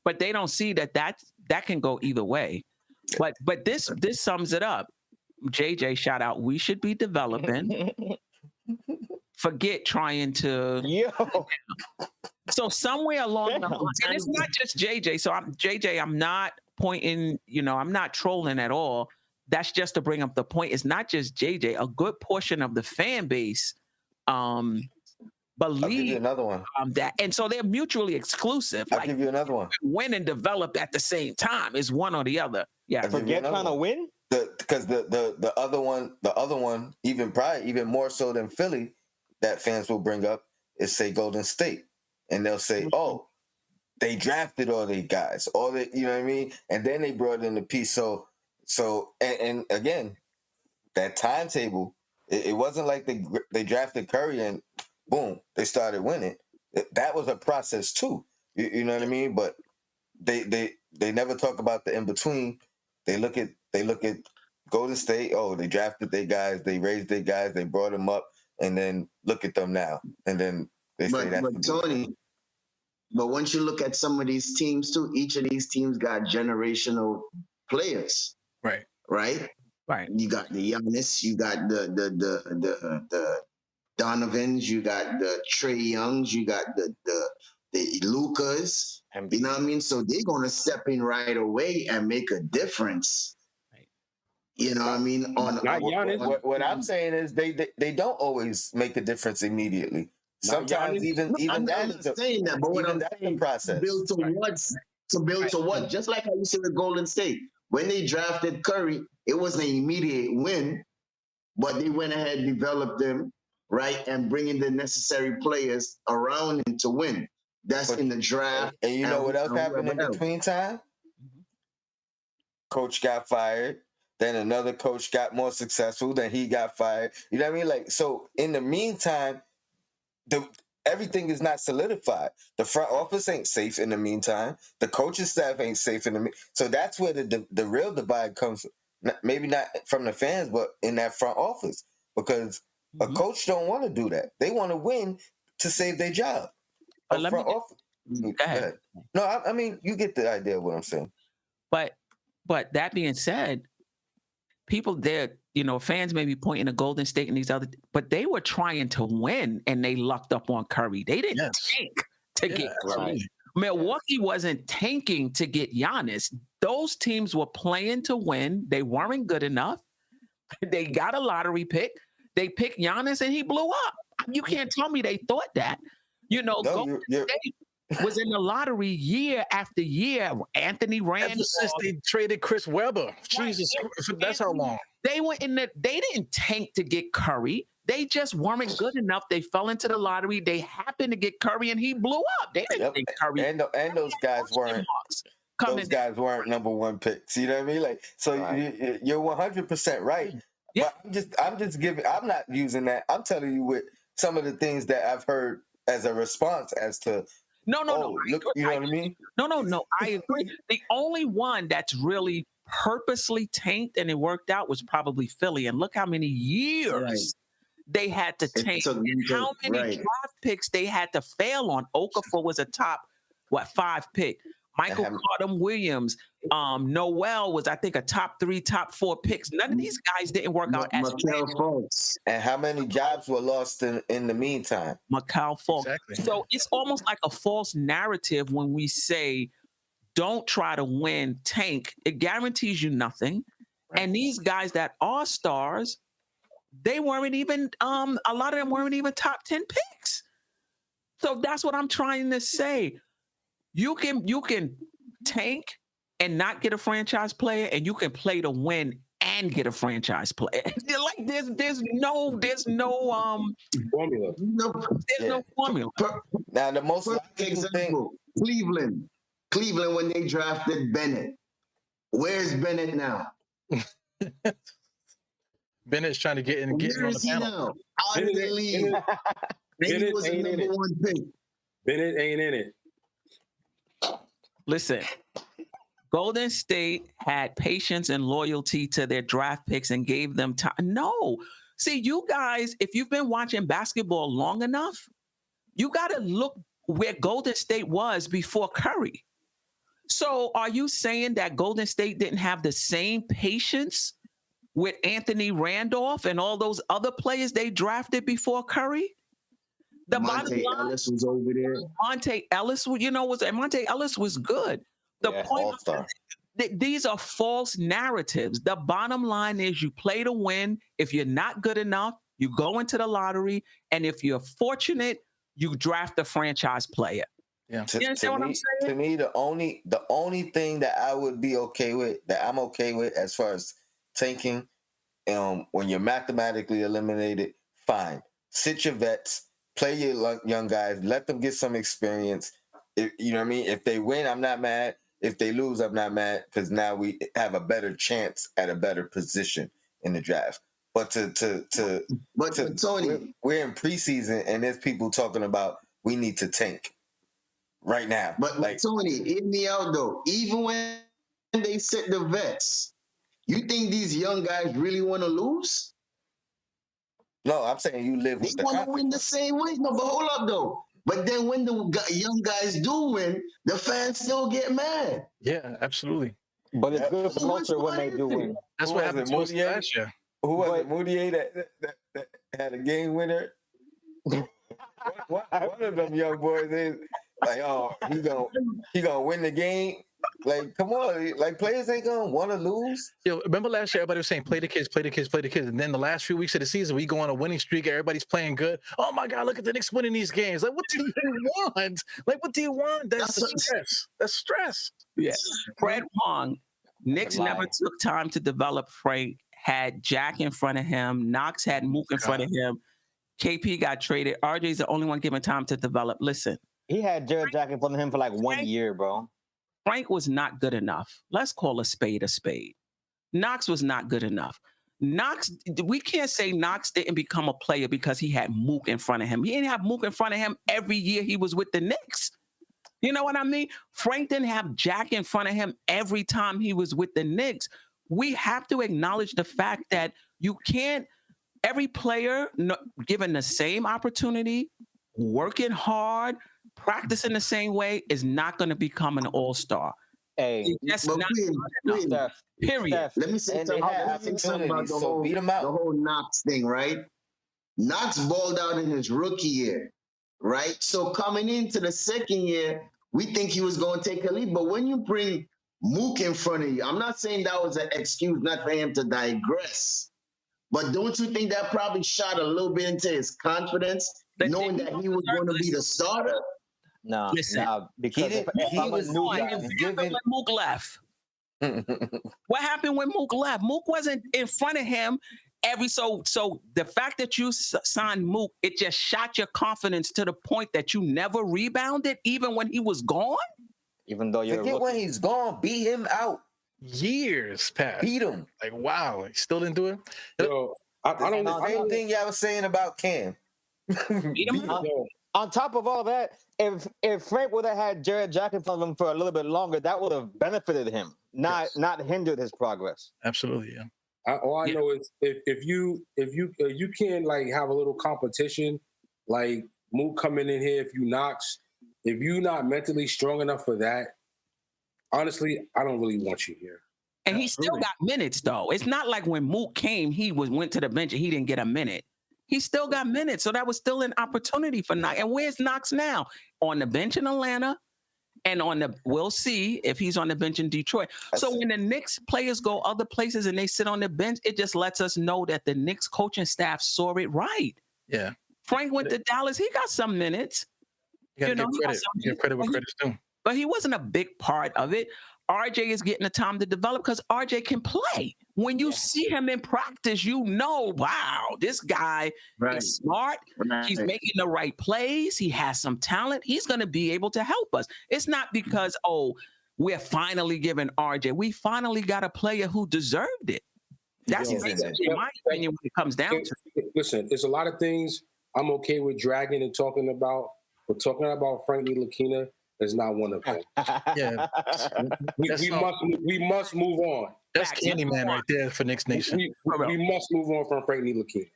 But they don't see that can go either way. But this sums it up. JJ, shout out. We should be developing. Forget trying to. So somewhere along the line, and it's not just JJ. So I'm not pointing. I'm not trolling at all. That's just to bring up the point. It's not just JJ. A good portion of the fan base believe I'll give you another one. That, and so they're mutually exclusive. I'll give you another one. Win and develop at the same time is one or the other. Yeah, forget trying to win. Because the other one, even more so than Philly, that fans will bring up is, say, Golden State, and they'll say, "Oh, they drafted all these guys, all the, you know what I mean," and then they brought in the piece. So and again, that timetable, it wasn't like they drafted Curry and boom, they started winning. That was a process too. You know what I mean? But they never talk about the in between. They look at Golden State. Oh, they drafted their guys, they raised their guys, they brought them up, and then look at them now. And then they say that. But Tony, but once you look at some of these teams too, each of these teams got generational players. Right. Right. Right. You got the Giannis, you got the Donovans, you got the Trey Youngs, you got the Lucas. You know what I mean? So they're gonna step in right away and make a difference. Right. You know what I mean? What I'm saying is they don't always make a difference immediately. Sometimes even I'm that not saying that, but what I'm saying, process. To build to what? Just like how you said with Golden State. When they drafted Curry, it wasn't an immediate win, but they went ahead and developed them, right, and bringing the necessary players around him to win. That's in the draft. And you know what else happened in between time? Coach got fired. Then another coach got more successful. Then he got fired. You know what I mean? Like, so in the meantime, everything is not solidified. The front office ain't safe in the meantime. The coaching staff ain't safe in the meantime. So that's where the real divide comes. Maybe not from the fans, but in that front office. Because a coach don't want to do that. They want to win to save their job. Go ahead. No, I mean, you get the idea of what I'm saying. But that being said, people there, fans may be pointing to Golden State and these other, but they were trying to win and they lucked up on Curry. They didn't tank to get Curry. Right. Milwaukee wasn't tanking to get Giannis. Those teams were playing to win. They weren't good enough. They got a lottery pick. They picked Giannis and he blew up. You can't tell me they thought that. Golden State was in the lottery year after year. Anthony Randall. Since they traded Chris Webber. Jesus, that's how long. They went in they didn't tank to get Curry. They just weren't good enough. They fell into the lottery. They happened to get Curry and he blew up. They didn't think Curry. And those guys weren't. Those guys weren't number one picks. You know what I mean? Like, so you're 100% right. Yeah. But I'm not using that. I'm telling you with some of the things that I've heard as a response as to no. Look, you know what I mean? No. I agree. The only one that's really purposely tanked and it worked out was probably Philly. And look how many years they had to tank, and how many draft picks they had to fail on. Okafor was a top, 5 pick. Michael Carter Williams, Noel was, I think, a top 3, top 4 picks. None of these guys didn't work out as Fultz. And how many jobs were lost in the meantime? Mikal Fultz. Exactly. So it's almost like a false narrative when we say, don't try to win, tank. It guarantees you nothing. Right. And these guys that are stars, they weren't even, a lot of them weren't even top 10 picks. So that's what I'm trying to say. You can tank and not get a franchise player, and you can play to win and get a franchise player. Like there's no formula. There's no formula. Now the most example, Cleveland when they drafted Bennett. Where's Bennett now? Bennett's trying to get in on the panel. Out of the league. He was the number 1 pick. Bennett ain't in it. Listen, Golden State had patience and loyalty to their draft picks and gave them time. No. See, you guys, if you've been watching basketball long enough, you got to look where Golden State was before Curry. So are you saying that Golden State didn't have the same patience with Anthony Randolph and all those other players they drafted before Curry? Monte Ellis was over there. Monte Ellis, Monte Ellis was good. The point these are false narratives. The bottom line is you play to win. If you're not good enough, you go into the lottery. And if you're fortunate, you draft a franchise player. Yeah. To me, the only thing that I would be okay with, that I'm okay with as far as tanking, when you're mathematically eliminated, fine. Sit your vets. Play your young guys. Let them get some experience. You know what I mean? If they win, I'm not mad. If they lose, I'm not mad, because now we have a better chance at a better position in the draft. But Tony, we're in preseason, and there's people talking about we need to tank right now. But Tony, hear me out though. Even when they sit the vets, you think these young guys really want to lose? No, I'm saying you live with they want to win the same way. No, but hold up though. But then when the young guys do win, the fans still get mad. Yeah, absolutely. But it's good for culture when they do win. That's what happened to us last year. Who was it? Moutier that had a game winner? One of them young boys is like, oh, he gonna win the game. Like, come on, like players ain't gonna want to lose. Yo, remember last year everybody was saying play the kids, play the kids, play the kids, and then the last few weeks of the season we go on a winning streak. Everybody's playing good. Oh my God, look at the Knicks winning these games. Like, what do you want? Like, what do you want? That's stress. That's stress. Yeah. Fred Wong, Knicks never took time to develop Frank. Had Jack in front of him. Knox had Mook in front of him. KP got traded. RJ's the only one given time to develop. Listen, he had Jared Jack in front of him for like 1 year, bro. Frank was not good enough. Let's call a spade a spade. Knox was not good enough. Knox, we can't say Knox didn't become a player because he had Mook in front of him. He didn't have Mook in front of him every year he was with the Knicks. You know what I mean? Frank didn't have Jack in front of him every time he was with the Knicks. We have to acknowledge the fact that you can't, every player given the same opportunity, working hard, practicing the same way is not going to become an all-star. Hey, that's not enough. Period. Steph, let me say something about the whole Knox thing, right? Knox balled out in his rookie year, right? So coming into the second year, we think he was going to take a lead. But when you bring Mook in front of you, I'm not saying that was an excuse not for him to digress. But don't you think that probably shot a little bit into his confidence, knowing that he was going to be the starter? No, because if Mook left. What happened when Mook left? Mook wasn't in front of him so the fact that you signed Mook, it just shot your confidence to the point that you never rebounded, even when he was gone. Even though you're when he's gone, beat him out. Years past. Beat him. Like, wow, he still didn't do it. Yo, I don't know. Same thing y'all was saying about Cam. Beat him out. On top of all that, if Frank would have had Jared Jack in front of him for a little bit longer, that would have benefited him. not hindered his progress. Absolutely, yeah. All I know is if you can like have a little competition, like Mook coming in here, if you're not mentally strong enough for that, honestly, I don't really want you here. And he still got minutes though. It's not like when Mook came, he went to the bench and he didn't get a minute. He still got minutes, so that was still an opportunity for Knox. And where's Knox now? On the bench in Atlanta, and we'll see if he's on the bench in Detroit. So when the Knicks players go other places and they sit on the bench, it just lets us know that the Knicks coaching staff saw it right. Yeah. Frank went to Dallas. He got some minutes. You got to give credit where credit's due. But he wasn't a big part of it. RJ is getting the time to develop because RJ can play. When you see him in practice, you know, wow, this guy is smart. He's making the right plays. He has some talent. He's going to be able to help us. It's not because, we're finally giving RJ. We finally got a player who deserved it. That's in my opinion when it comes down to it. Listen, there's a lot of things I'm okay with dragging and talking about, but talking about Frank Ntilikina is not one of them. Yeah, we must move on. That's Candyman right there for Knicks Nation. We must move on from Frank Ntilikina.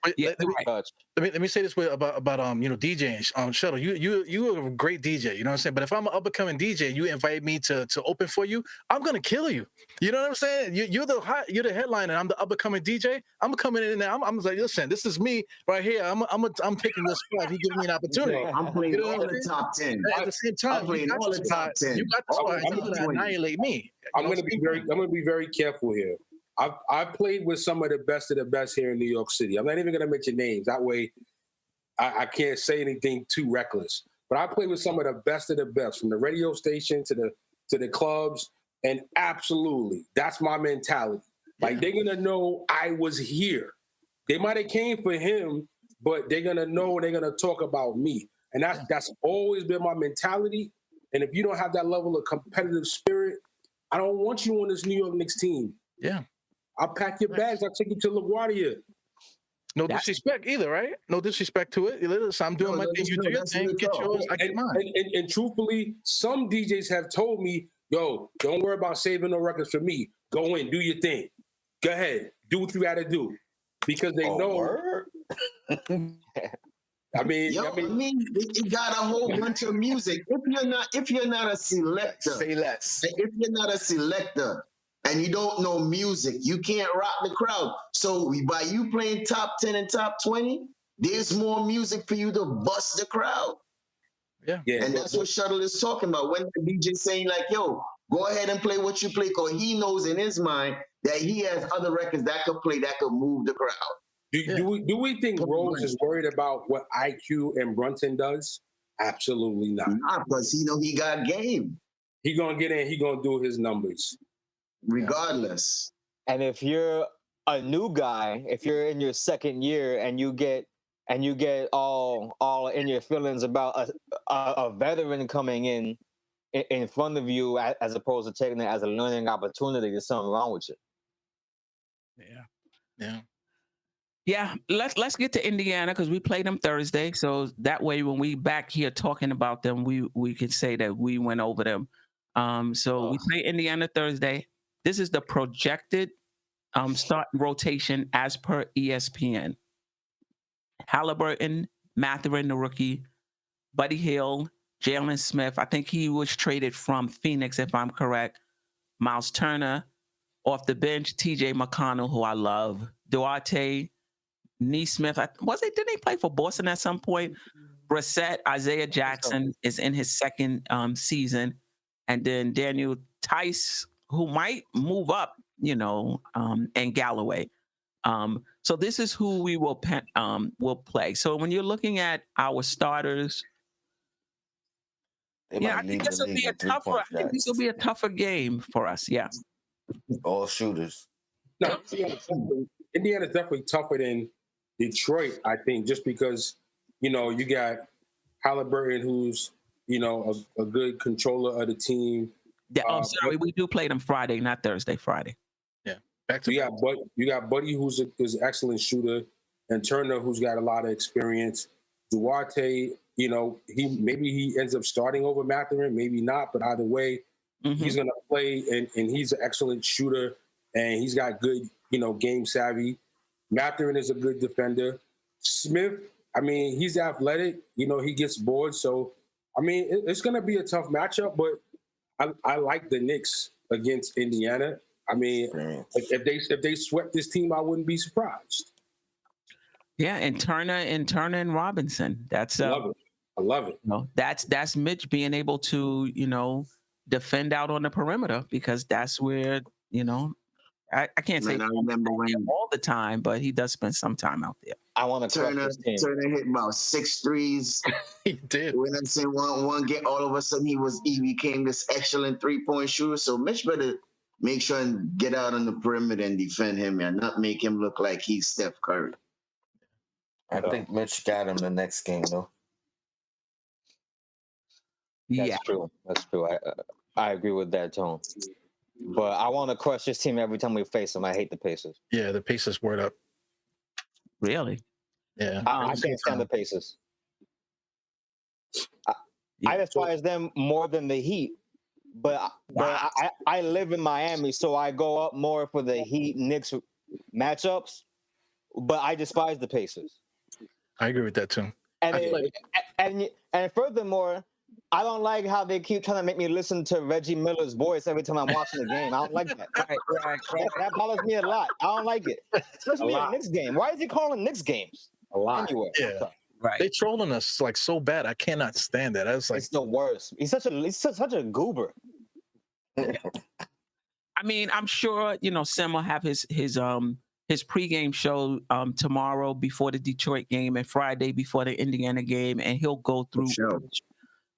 Let me say this way about DJing. Shuttle, you are a great DJ. You know what I'm saying? But if I'm an up and coming DJ, and you invite me to open for you, I'm gonna kill you. You know what I'm saying? You're the headliner. I'm the up and coming DJ. I'm coming in there. I'm like, listen, this is me right here. I'm taking this spot. You give me an opportunity. I'm playing all the top 10. At the same time, I'm playing all the top 10. You got the spot. You're gonna annihilate me. I'm gonna be very careful here. I've played with some of the best here in New York City. I'm not even gonna mention names. That way, I can't say anything too reckless. But I played with some of the best, from the radio station to the clubs, and absolutely, that's my mentality. Like they're gonna know I was here. They might have came for him, but they're gonna know. They're gonna talk about me, and that's always been my mentality. And if you don't have that level of competitive spirit, I don't want you on this New York Knicks team. Yeah. I'll pack your bags. I'll take you to LaGuardia. No disrespect either, right? No disrespect to it. Listen, I'm doing my thing. You do your thing. Get yours. I get mine. And truthfully, some DJs have told me, yo, don't worry about saving no records for me. Go in, do your thing. Go ahead. Do what you got to do. Because they know. I mean, you got a whole bunch of music. If you're not a selector, say less. If you're not a selector and you don't know music, you can't rock the crowd. So by you playing top 10 and top 20, there's more music for you to bust the crowd. Yeah. And that's what Shuttle is talking about. When the DJ saying like, yo, go ahead and play what you play, because he knows in his mind that he has other records that could play, that could move the crowd. Do we think Rose is worried about what IQ and Brunson does? Absolutely not. Not because he got game. He gonna get in. He gonna do his numbers, regardless. And if you're a new guy, if you're in your second year and you get all in your feelings about a veteran coming in front of you as opposed to taking it as a learning opportunity, there's something wrong with you. Yeah, let's get to Indiana because we played them Thursday. So that way, when we back here talking about them, we can say that we went over them. We play Indiana Thursday. This is the projected start rotation as per ESPN. Halliburton, Mathurin, the rookie, Buddy Hield, Jalen Smith. I think he was traded from Phoenix, if I'm correct. Miles Turner, off the bench, TJ McConnell, who I love. Duarte, Nesmith, didn't he play for Boston at some point? Brissett, Isaiah Jackson is in his second season. And then Daniel Tice, who might move up, and Galloway. So this is who we will play. So when you're looking at our starters, I think this will be a tougher game for us. Yeah. All shooters. No, Indiana's definitely tougher than Detroit, I think, just because, you got Halliburton, who's, a good controller of the team. Yeah, we do play them Friday, not Thursday, Friday. Yeah. You got Buddy, who's an excellent shooter, and Turner, who's got a lot of experience. Duarte, he ends up starting over Mathurin, maybe not, but either way, He's going to play, and he's an excellent shooter, and he's got good, game savvy. Mathurin is a good defender. Smith, I mean, he's athletic. He gets bored. So, I mean, it's going to be a tough matchup, but I like the Knicks against Indiana. I mean, if they swept this team, I wouldn't be surprised. Yeah, and Turner and Robinson. That's I love it. That's Mitch being able to defend out on the perimeter, because that's where I can't say I remember when all the time, but he does spend some time out there. I want to Turner hit about 6 threes. He did. When I'm saying one get, all of a sudden he became this excellent 3-point shooter. So Mitch better make sure and get out on the perimeter and defend him and not make him look like he's Steph Curry. I think Mitch got him the next game though. That's true. That's true. I agree with that, Tone. But I want to crush this team every time we face them. I hate the Pacers. Yeah, the Pacers word up. Really? Yeah. I can't stand the Pacers. I despise them more than the Heat. But I live in Miami, so I go up more for the Heat Knicks matchups. But I despise the Pacers. I agree with that too. And furthermore, I don't like how they keep trying to make me listen to Reggie Miller's voice every time I'm watching the game. I don't like that. Right. That bothers me a lot. I don't like it. Especially in a Knicks game. Why is he calling Knicks games? A lot. Anyway. Yeah. Right. They trolling us like so bad. I cannot stand that. It's the worst. He's such a goober. I mean, I'm sure Sim will have his pregame show tomorrow before the Detroit game and Friday before the Indiana game, and he'll go through.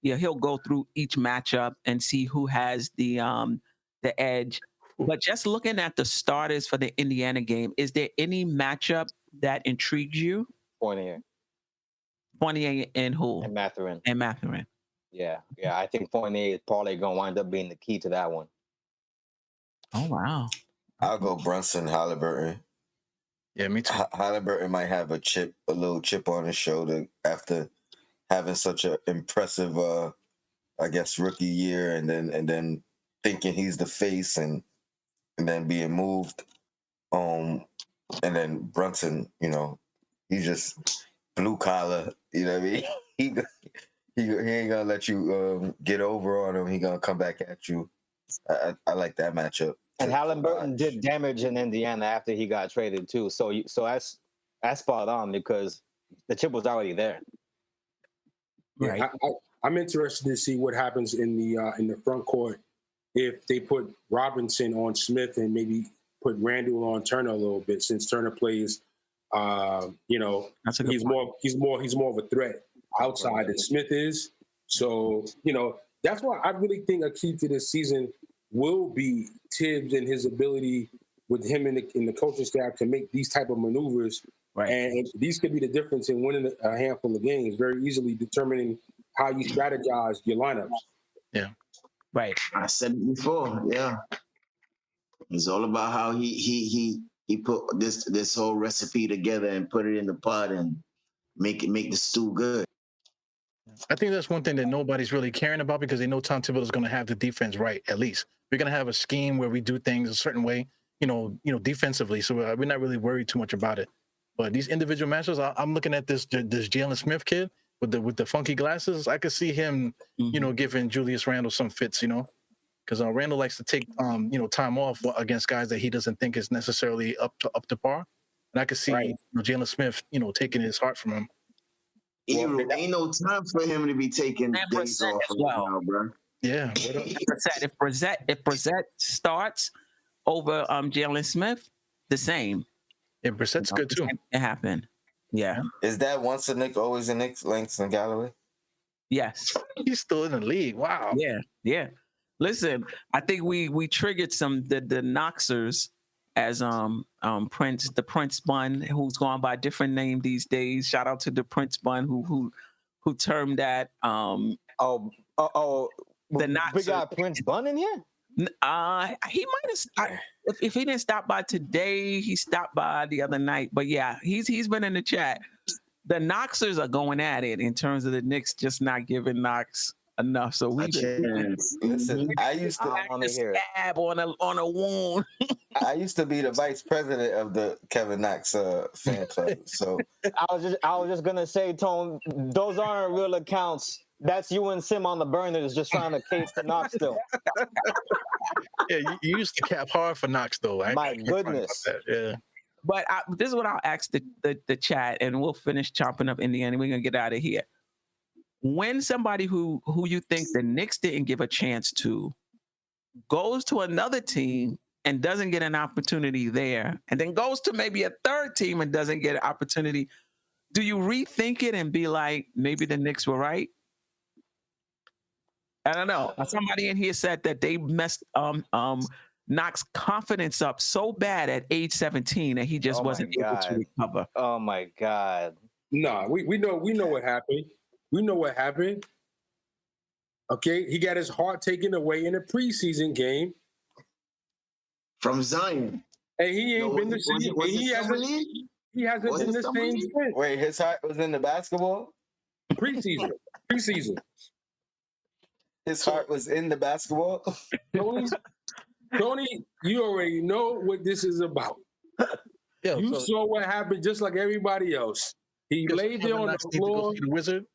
He'll go through each matchup and see who has the edge. But just looking at the starters for the Indiana game, is there any matchup that intrigues you? Fournier and who? And Mathurin. Yeah. I think Fournier is probably going to wind up being the key to that one. Oh, wow. I'll go Brunson, Halliburton. Yeah, me too. Halliburton might have a little chip on his shoulder after having such an impressive, rookie year, and then thinking he's the face, and then being moved. And then Brunson, he just blue collar. You know what I mean? He ain't gonna let you get over on him. He gonna come back at you. I like that matchup. And Halliburton did damage in Indiana after he got traded too. So that's spot on, because the chip was already there. Right. I'm interested to see what happens in the front court if they put Robinson on Smith and maybe put Randall on Turner a little bit, since Turner plays. He's more of a threat outside than Smith is. So that's why I really think a key to this season will be Tibbs and his ability with him in the coaching staff to make these type of maneuvers. Right. And these could be the difference in winning a handful of games, very easily determining how you strategize your lineups. Yeah. Right. I said it before. Yeah. It's all about how he put this whole recipe together and put it in the pot and make the stew good. I think that's one thing that nobody's really caring about, because they know Tom Thibodeau is going to have the defense right. At least we're going to have a scheme where we do things a certain way, defensively. So we're not really worried too much about it. But these individual matchups, I'm looking at this Jalen Smith kid with the funky glasses. I could see him, giving Julius Randle some fits, because Randall likes to take time off against guys that he doesn't think is necessarily up to par. And I could see Jalen Smith, taking his heart from him. Ain't no time for him to be taking days off now, bro. Yeah. If Brissett starts over Jalen Smith, the same. Yeah, Brissett's good too. It happened. Yeah. Is that once a Knick, always a Knicks, Langston Galloway? Yes. He's still in the league. Wow. Yeah. Listen, I think we triggered the Knoxers as the Prince Bun, who's gone by a different name these days. Shout out to the Prince Bun who termed that the Knoxers. We got Prince Bun in here? He might have. If he didn't stop by today, he stopped by the other night. But yeah, he's been in the chat. The Knoxers are going at it in terms of the Knicks just not giving Knox enough. So we listen. I used to stab on a wound. I used to be the vice president of the Kevin Knox fan club. So I was just gonna say, Tone, those aren't real accounts. That's you and Sim on the burners just trying to case for Knox still. Yeah, you used to cap hard for Knox though. My goodness. Yeah. But this is what I'll ask the chat, and we'll finish chopping up Indiana. We're gonna get out of here. When somebody who you think the Knicks didn't give a chance to goes to another team and doesn't get an opportunity there, and then goes to maybe a third team and doesn't get an opportunity, do you rethink it and be like, maybe the Knicks were right? I don't know. Somebody in here said that they messed Knox confidence up so bad at age 17 that he just wasn't able to recover. Oh my God. No, we know what happened. We know what happened. Okay, he got his heart taken away in a preseason game from Zion, and he ain't been the same. He hasn't been the same since. Wait, his heart was in the basketball? Preseason. His heart was in the basketball? Tony, you already know what this is about. Yeah, you saw what happened just like everybody else. He laid there on the floor. The Wizard.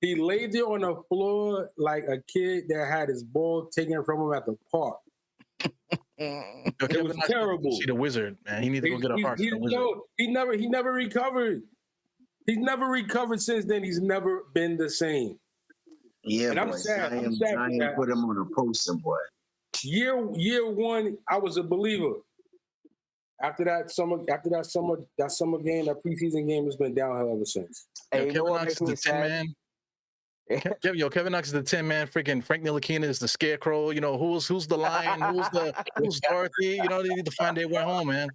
He laid there on the floor like a kid that had his ball taken from him at the park. It was terrible. See the Wizard, man. He needs to go get a heart. He never recovered. He's never recovered since then. He's never been the same. Yeah, and boy. I'm sad. Zion put him on a poster, boy. Year one, I was a believer. After that summer game, that preseason game has been downhill ever since. Hey, Kevin Knox is the 10-man. Kevin Knox is the 10-man. Freaking Frank Ntilikina is the scarecrow. You know who's the lion? Who's Dorothy? You know they need to find their way home, man.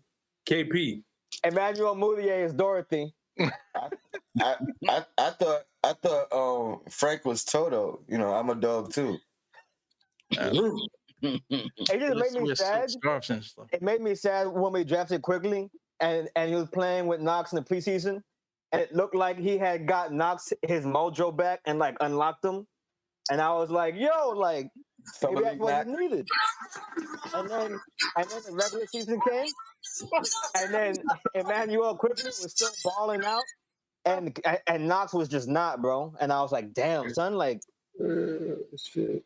KP. Emmanuel Mudiay is Dorothy. I thought Frank was Toto. You know, I'm a dog too. It just made me sad. It made me sad when we drafted quickly, and he was playing with Knox in the preseason, and it looked like he had got Knox his mojo back and like unlocked him, and I was like, "Yo, like maybe that's what he needed." And then the regular season came, and then Emmanuel quickly was still balling out, and Knox was just not, bro. And I was like, "Damn, son, like." Shit.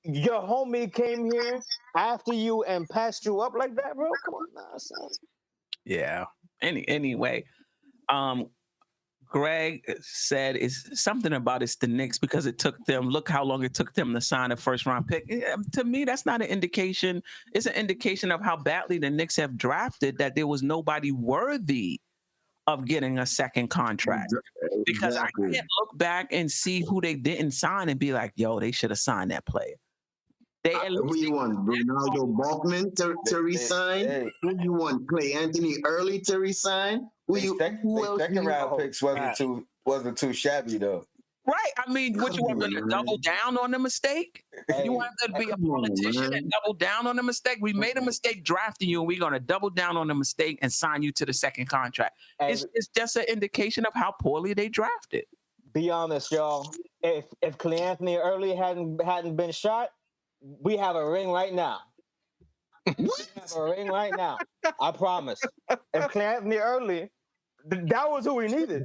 Your homie came here after you and passed you up like that, bro. Come on, now, son. Yeah. Anyway, Greg said it's something about it's the Knicks because it took them. Look how long it took them to sign a first-round pick. Yeah, to me, that's not an indication. It's an indication of how badly the Knicks have drafted that there was nobody worthy of getting a second contract. Because I can't look back and see who they didn't sign and be like, yo, they should have signed that player. Who you want? Ronaldo Balkman to resign? Who you want? Clay Anthony Early to resign? Second round picks wasn't too shabby though. Right. I mean, what you want them to double down on the mistake? You want them to be a politician and double down on the mistake? We made a mistake drafting you, and we're going to double down on the mistake and sign you to the second contract. It's just an indication of how poorly they drafted. Be honest, y'all. If Clay Anthony Early hadn't been shot, we have a ring right now. We have a ring right now. I promise. If Clay Anthony Early, that was who we needed.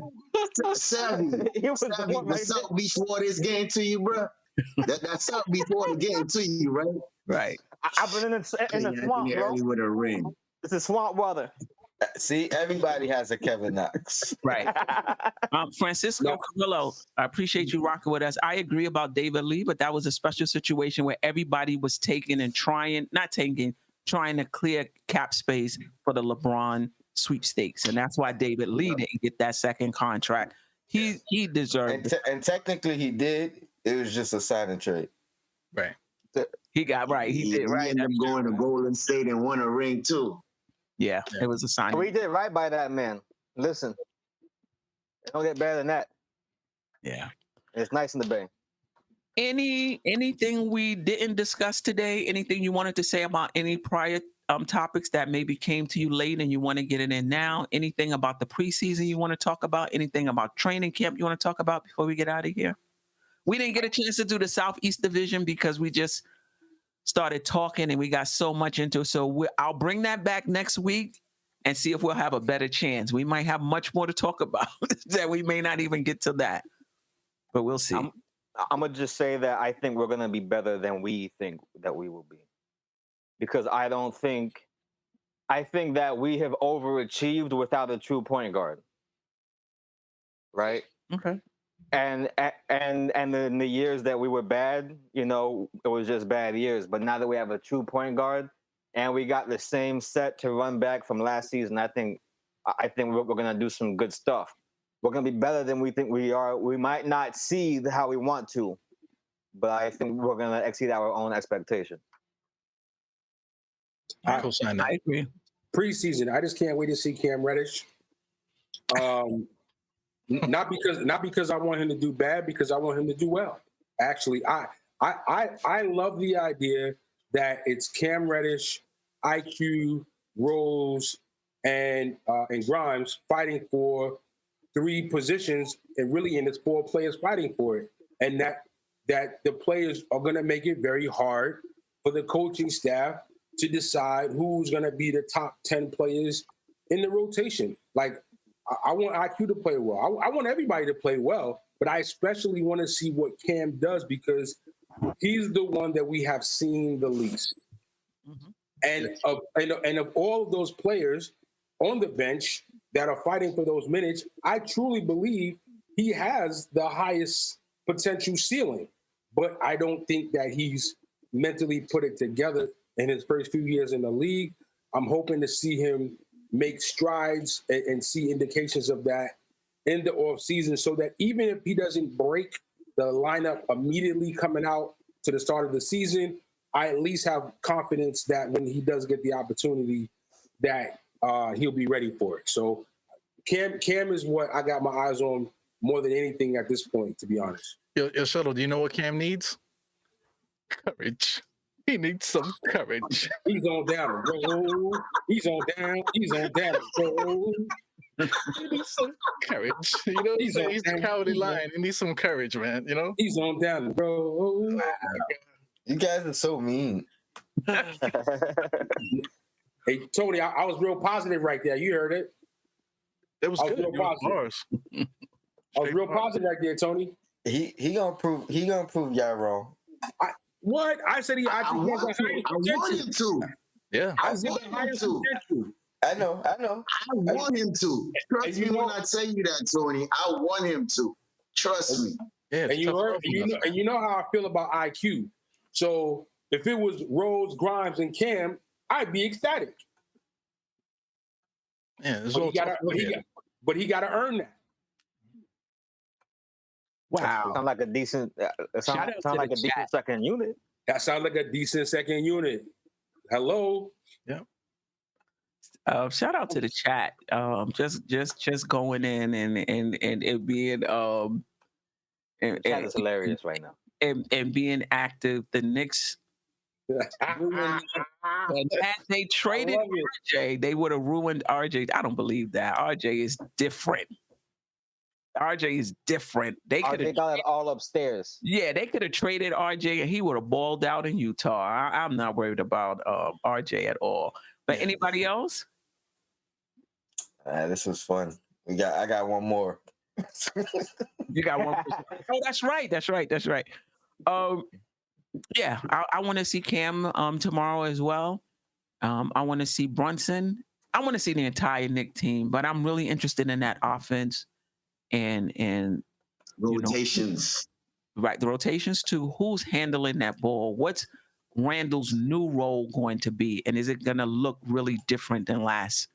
Savvy. That's something before this game to you, bro. That's something before the game to you, right? Right. I've been in the swamp, bro. With a ring. It's a swamp weather. See, everybody has a Kevin Knox. Right. Francisco Carrillo, I appreciate you rocking with us. I agree about David Lee, but that was a special situation where everybody was taking and trying to clear cap space for the LeBron sweepstakes, and that's why David Lee didn't get that second contract. He deserved it. And technically he did. It was just a sign and trade. Right. He got right. He did right. He ended up going to Golden State and won a ring too. Yeah, it was a sign. We did right by that man. Listen, it don't get better than that. Yeah, it's nice in the Bay. Anything we didn't discuss today? Anything you wanted to say about any prior topics that maybe came to you late and you want to get it in now? Anything about the preseason you want to talk about? Anything about training camp you want to talk about before we get out of here? we didn't get a chance to do the Southeast Division because we just started talking and we got so much into it. So I'll bring that back next week and see if we'll have a better chance. We might have much more to talk about that we may not even get to that, but we'll see. I'm going to just say that I think we're going to be better than we think that we will be. Because I think that we have overachieved without a true point guard. Right? Okay. And in the years that we were bad, it was just bad years. But now that we have a true point guard and we got the same set to run back from last season, I think we're going to do some good stuff. We're going to be better than we think we are. We might not see how we want to, but I think we're going to exceed our own expectation. I agree. Preseason, I just can't wait to see Cam Reddish. Not because I want him to do bad, because I want him to do well. Actually, I love the idea that it's Cam Reddish, IQ, Rose, and Grimes fighting for 3 positions, and really, and it's 4 players fighting for it, and that the players are going to make it very hard for the coaching staff to decide who's going to be the top 10 players in the rotation. Like, I want IQ to play well. I want everybody to play well, but I especially want to see what Cam does because he's the one that we have seen the least. Mm-hmm. And of all of those players on the bench that are fighting for those minutes, I truly believe he has the highest potential ceiling. But I don't think that he's mentally put it together in his first few years in the league. I'm hoping to see him make strides and see indications of that in the offseason so that even if he doesn't break the lineup immediately coming out to the start of the season, I at least have confidence that when he does get the opportunity that he'll be ready for it. So Cam is what I got my eyes on more than anything at this point, to be honest. Yo, Shuttle, do you know what Cam needs? Courage. He needs some courage. He's on down, bro. He's on down, bro. He needs some courage. He's the cowardly lion. He needs some courage, man. He's on down, bro. You guys are so mean. Hey, Tony, I was real positive right there. You heard it. It was good. Real positive. I was real positive right there, Tony. He gonna prove y'all wrong. What? I said I want him to. Yeah. I want him to. I know. I want him to. Trust me when I tell you that, Tony. I want him to. Trust me. Yeah. And you know how I feel about IQ. So if it was Rose, Grimes, and Cam, I'd be ecstatic. Yeah. But he got to earn that. Wow. Sound like a decent. Sound like a decent second unit. That sounds like a decent second unit. Hello. Yeah. Shout out to the chat. Just going in and it being chat is hilarious right now. And being active. The Knicks. And had they traded RJ, they would have ruined RJ. I don't believe that. RJ is different. RJ is different. They got it all upstairs. Yeah, they could have traded RJ and he would have balled out in Utah. I'm not worried about RJ at all. But anybody else? This was fun. I got one more. You got one. Oh, that's right. Yeah, I want to see Cam tomorrow as well. I want to see Brunson. I want to see the entire Knicks team, but I'm really interested in that offense and rotations. Right, the rotations too. Who's handling that ball? What's Randall's new role going to be, and is it going to look really different than last?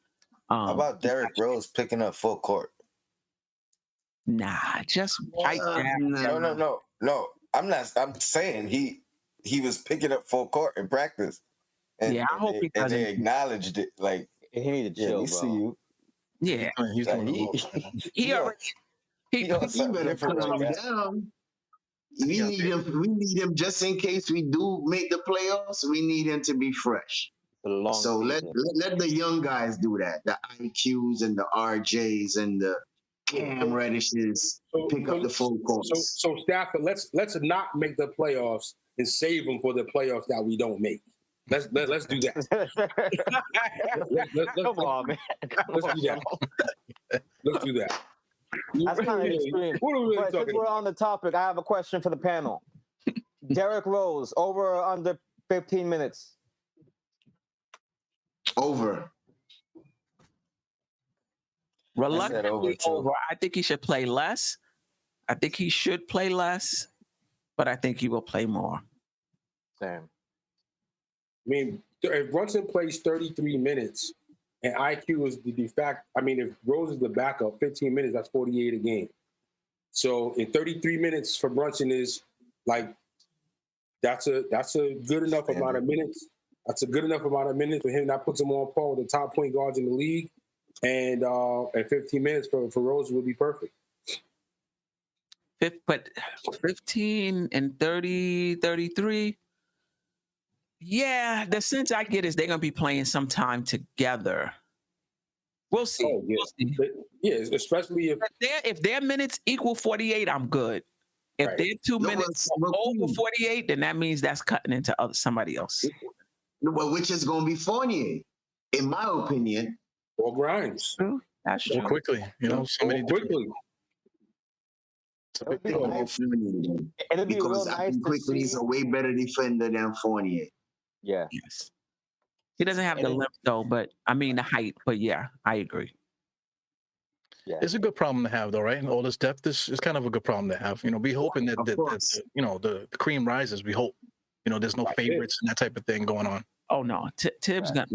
How about Derrick Rose picking up full court? Nah, just right there. No. I'm not. I'm saying he was picking up full court in practice. And, I hope he doesn't. And they acknowledged it. Like, he need to chill, we bro. see you. Yeah, he's he already. He better calm down. We need him just in case we do make the playoffs. We need him to be fresh. So let the young guys do that. The IQs and the RJs and the Cam Reddishes pick up the full course. So Stafford, let's not make the playoffs and save them for the playoffs that we don't make. Let's do that. Come on, man. Let's do that. Let's do that. That's kind of extreme. What are we really But since talking we're about? on the topic, I have a question for the panel. Derrick Rose, over or under 15 minutes? Over. Reluctantly over. I think he should play less. I think he should play less, but I think he will play more. Same. I mean, if Brunson plays 33 minutes and IQ is the de facto, I mean, if Rose is the backup, 15 minutes, that's 48 a game. So in 33 minutes for Brunson is like, that's a good enough amount of minutes. That's a good enough amount of minutes for him. That puts him on par with the top point guards in the league. And 15 minutes for Rose would be perfect. But 15 and 30, 33. Yeah, the sense I get is they're going to be playing some time together. We'll see. Oh, yeah. We'll see. Yeah, especially if their minutes equal 48, I'm good. If Right. they're 2 minutes over 48, then that means that's cutting into somebody else. Well, which is going to be Fournier, in my opinion. Or Grimes. That's true. Or quickly, so many quickly. It'd be real Because I nice think to quickly is see. a way better defender than Fournier. Yeah. Yes. He doesn't have the length though, but I mean the height. But yeah, I agree. Yeah. It's a good problem to have, though, right? All this depth is kind of a good problem to have. Be hoping that, Of that course. the cream rises. We hope, there's no favorites and that type of thing going on. Oh no, Tibbs got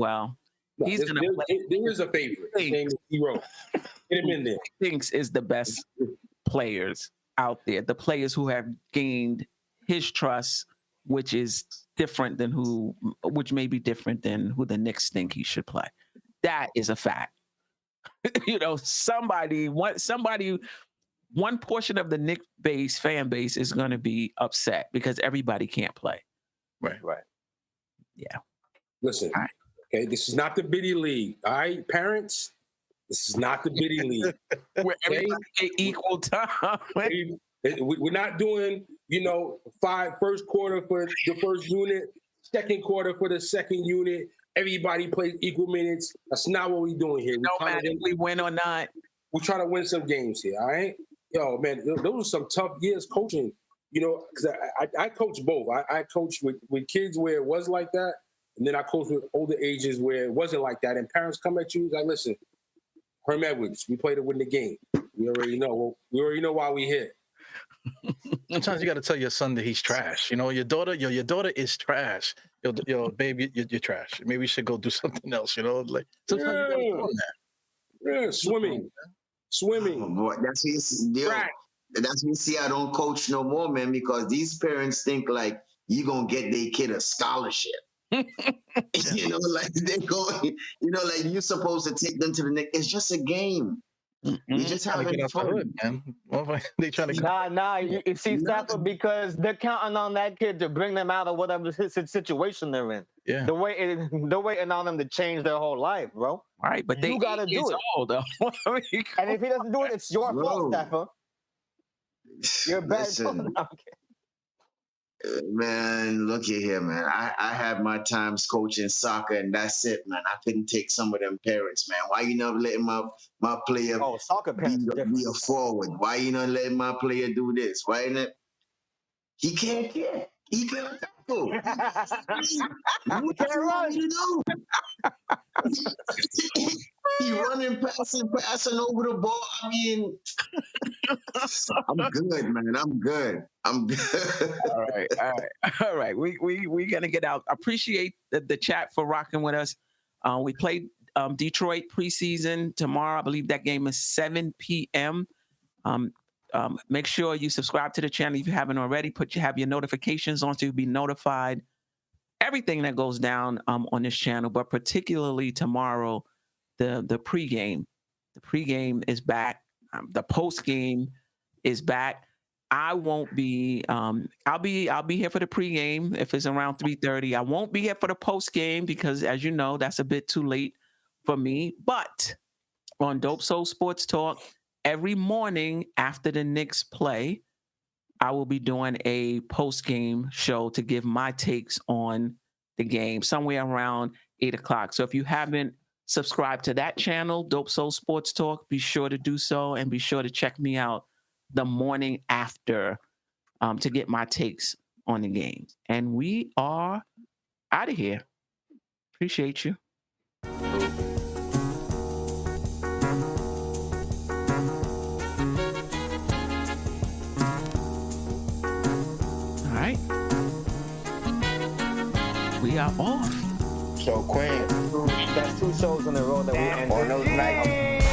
he's gonna play. There is a favorite. His name is Hero. Get him in there. Thinks is the best players out there. The players who have gained his trust, which is different than which may be different than who the Knicks think he should play. That is a fact. One portion of the Knicks fan base is going to be upset because everybody can't play. Right. Yeah. Listen, All right. Okay, this is not the biddy league. All right, parents, this is not the biddy league. Where everybody get equal time. We're not doing, first quarter for the first unit, second quarter for the second unit. Everybody plays equal minutes. That's not what we're doing here. No matter if we win or not. We're trying to win some games here, all right? Yo, man, those are some tough years coaching, because I coach both. I coached with kids where it was like that, and then I coached with older ages where it wasn't like that. And parents come at you like, listen, Herm Edwards, we played to win the game. We already know. We already know why we here. Sometimes you got to tell your son that he's trash. Your daughter is trash. Yo, baby, you're trash. Maybe you should go do something else. Like sometimes you got to tell them that. Yeah, swimming. Oh, boy, that's what you see. I don't coach no more, man, because these parents think like you're gonna get their kid a scholarship. Like they're going, like you're supposed to take them to the Knicks. It's just a game. You just having fun, man. They trying to Nah. You see, Stafford, because they're counting on that kid to bring them out of whatever situation they're in. Yeah. They're waiting on them to change their whole life, bro. Right, but you gotta do it. Old, though. And if he doesn't do it, it's your fault, Stafford. You're bad. Listen, man, look at here, man. I had my times coaching soccer, and that's it, man. I couldn't take some of them parents, man. Why you not letting my player soccer parents be a forward? Why you not letting my player do this? Why not? He can't get. He can't tackle. What do you want me to do? He running, passing over the ball. I mean, I'm good, man. I'm good. All right. We gonna get out. Appreciate the chat for rocking with us. We played Detroit preseason tomorrow. I believe that game is 7 p.m. Make sure you subscribe to the channel if you haven't already. Have your notifications on so you'll be notified everything that goes down on this channel, but particularly tomorrow, the pregame. The pregame is back. The postgame is back. I won't be. I'll be here for the pregame if it's around 3:30. I won't be here for the postgame because, as you know, that's a bit too late for me. But on Dope Soul Sports Talk, every morning after the Knicks play, I will be doing a post-game show to give my takes on the game somewhere around 8 o'clock. So if you haven't subscribed to that channel, Dope Soul Sports Talk, be sure to do so, and be sure to check me out the morning after to get my takes on the game. And we are out of here. Appreciate you. All right. We are off. So Quinn, That's 2 shows in a row that we ended. on those nights.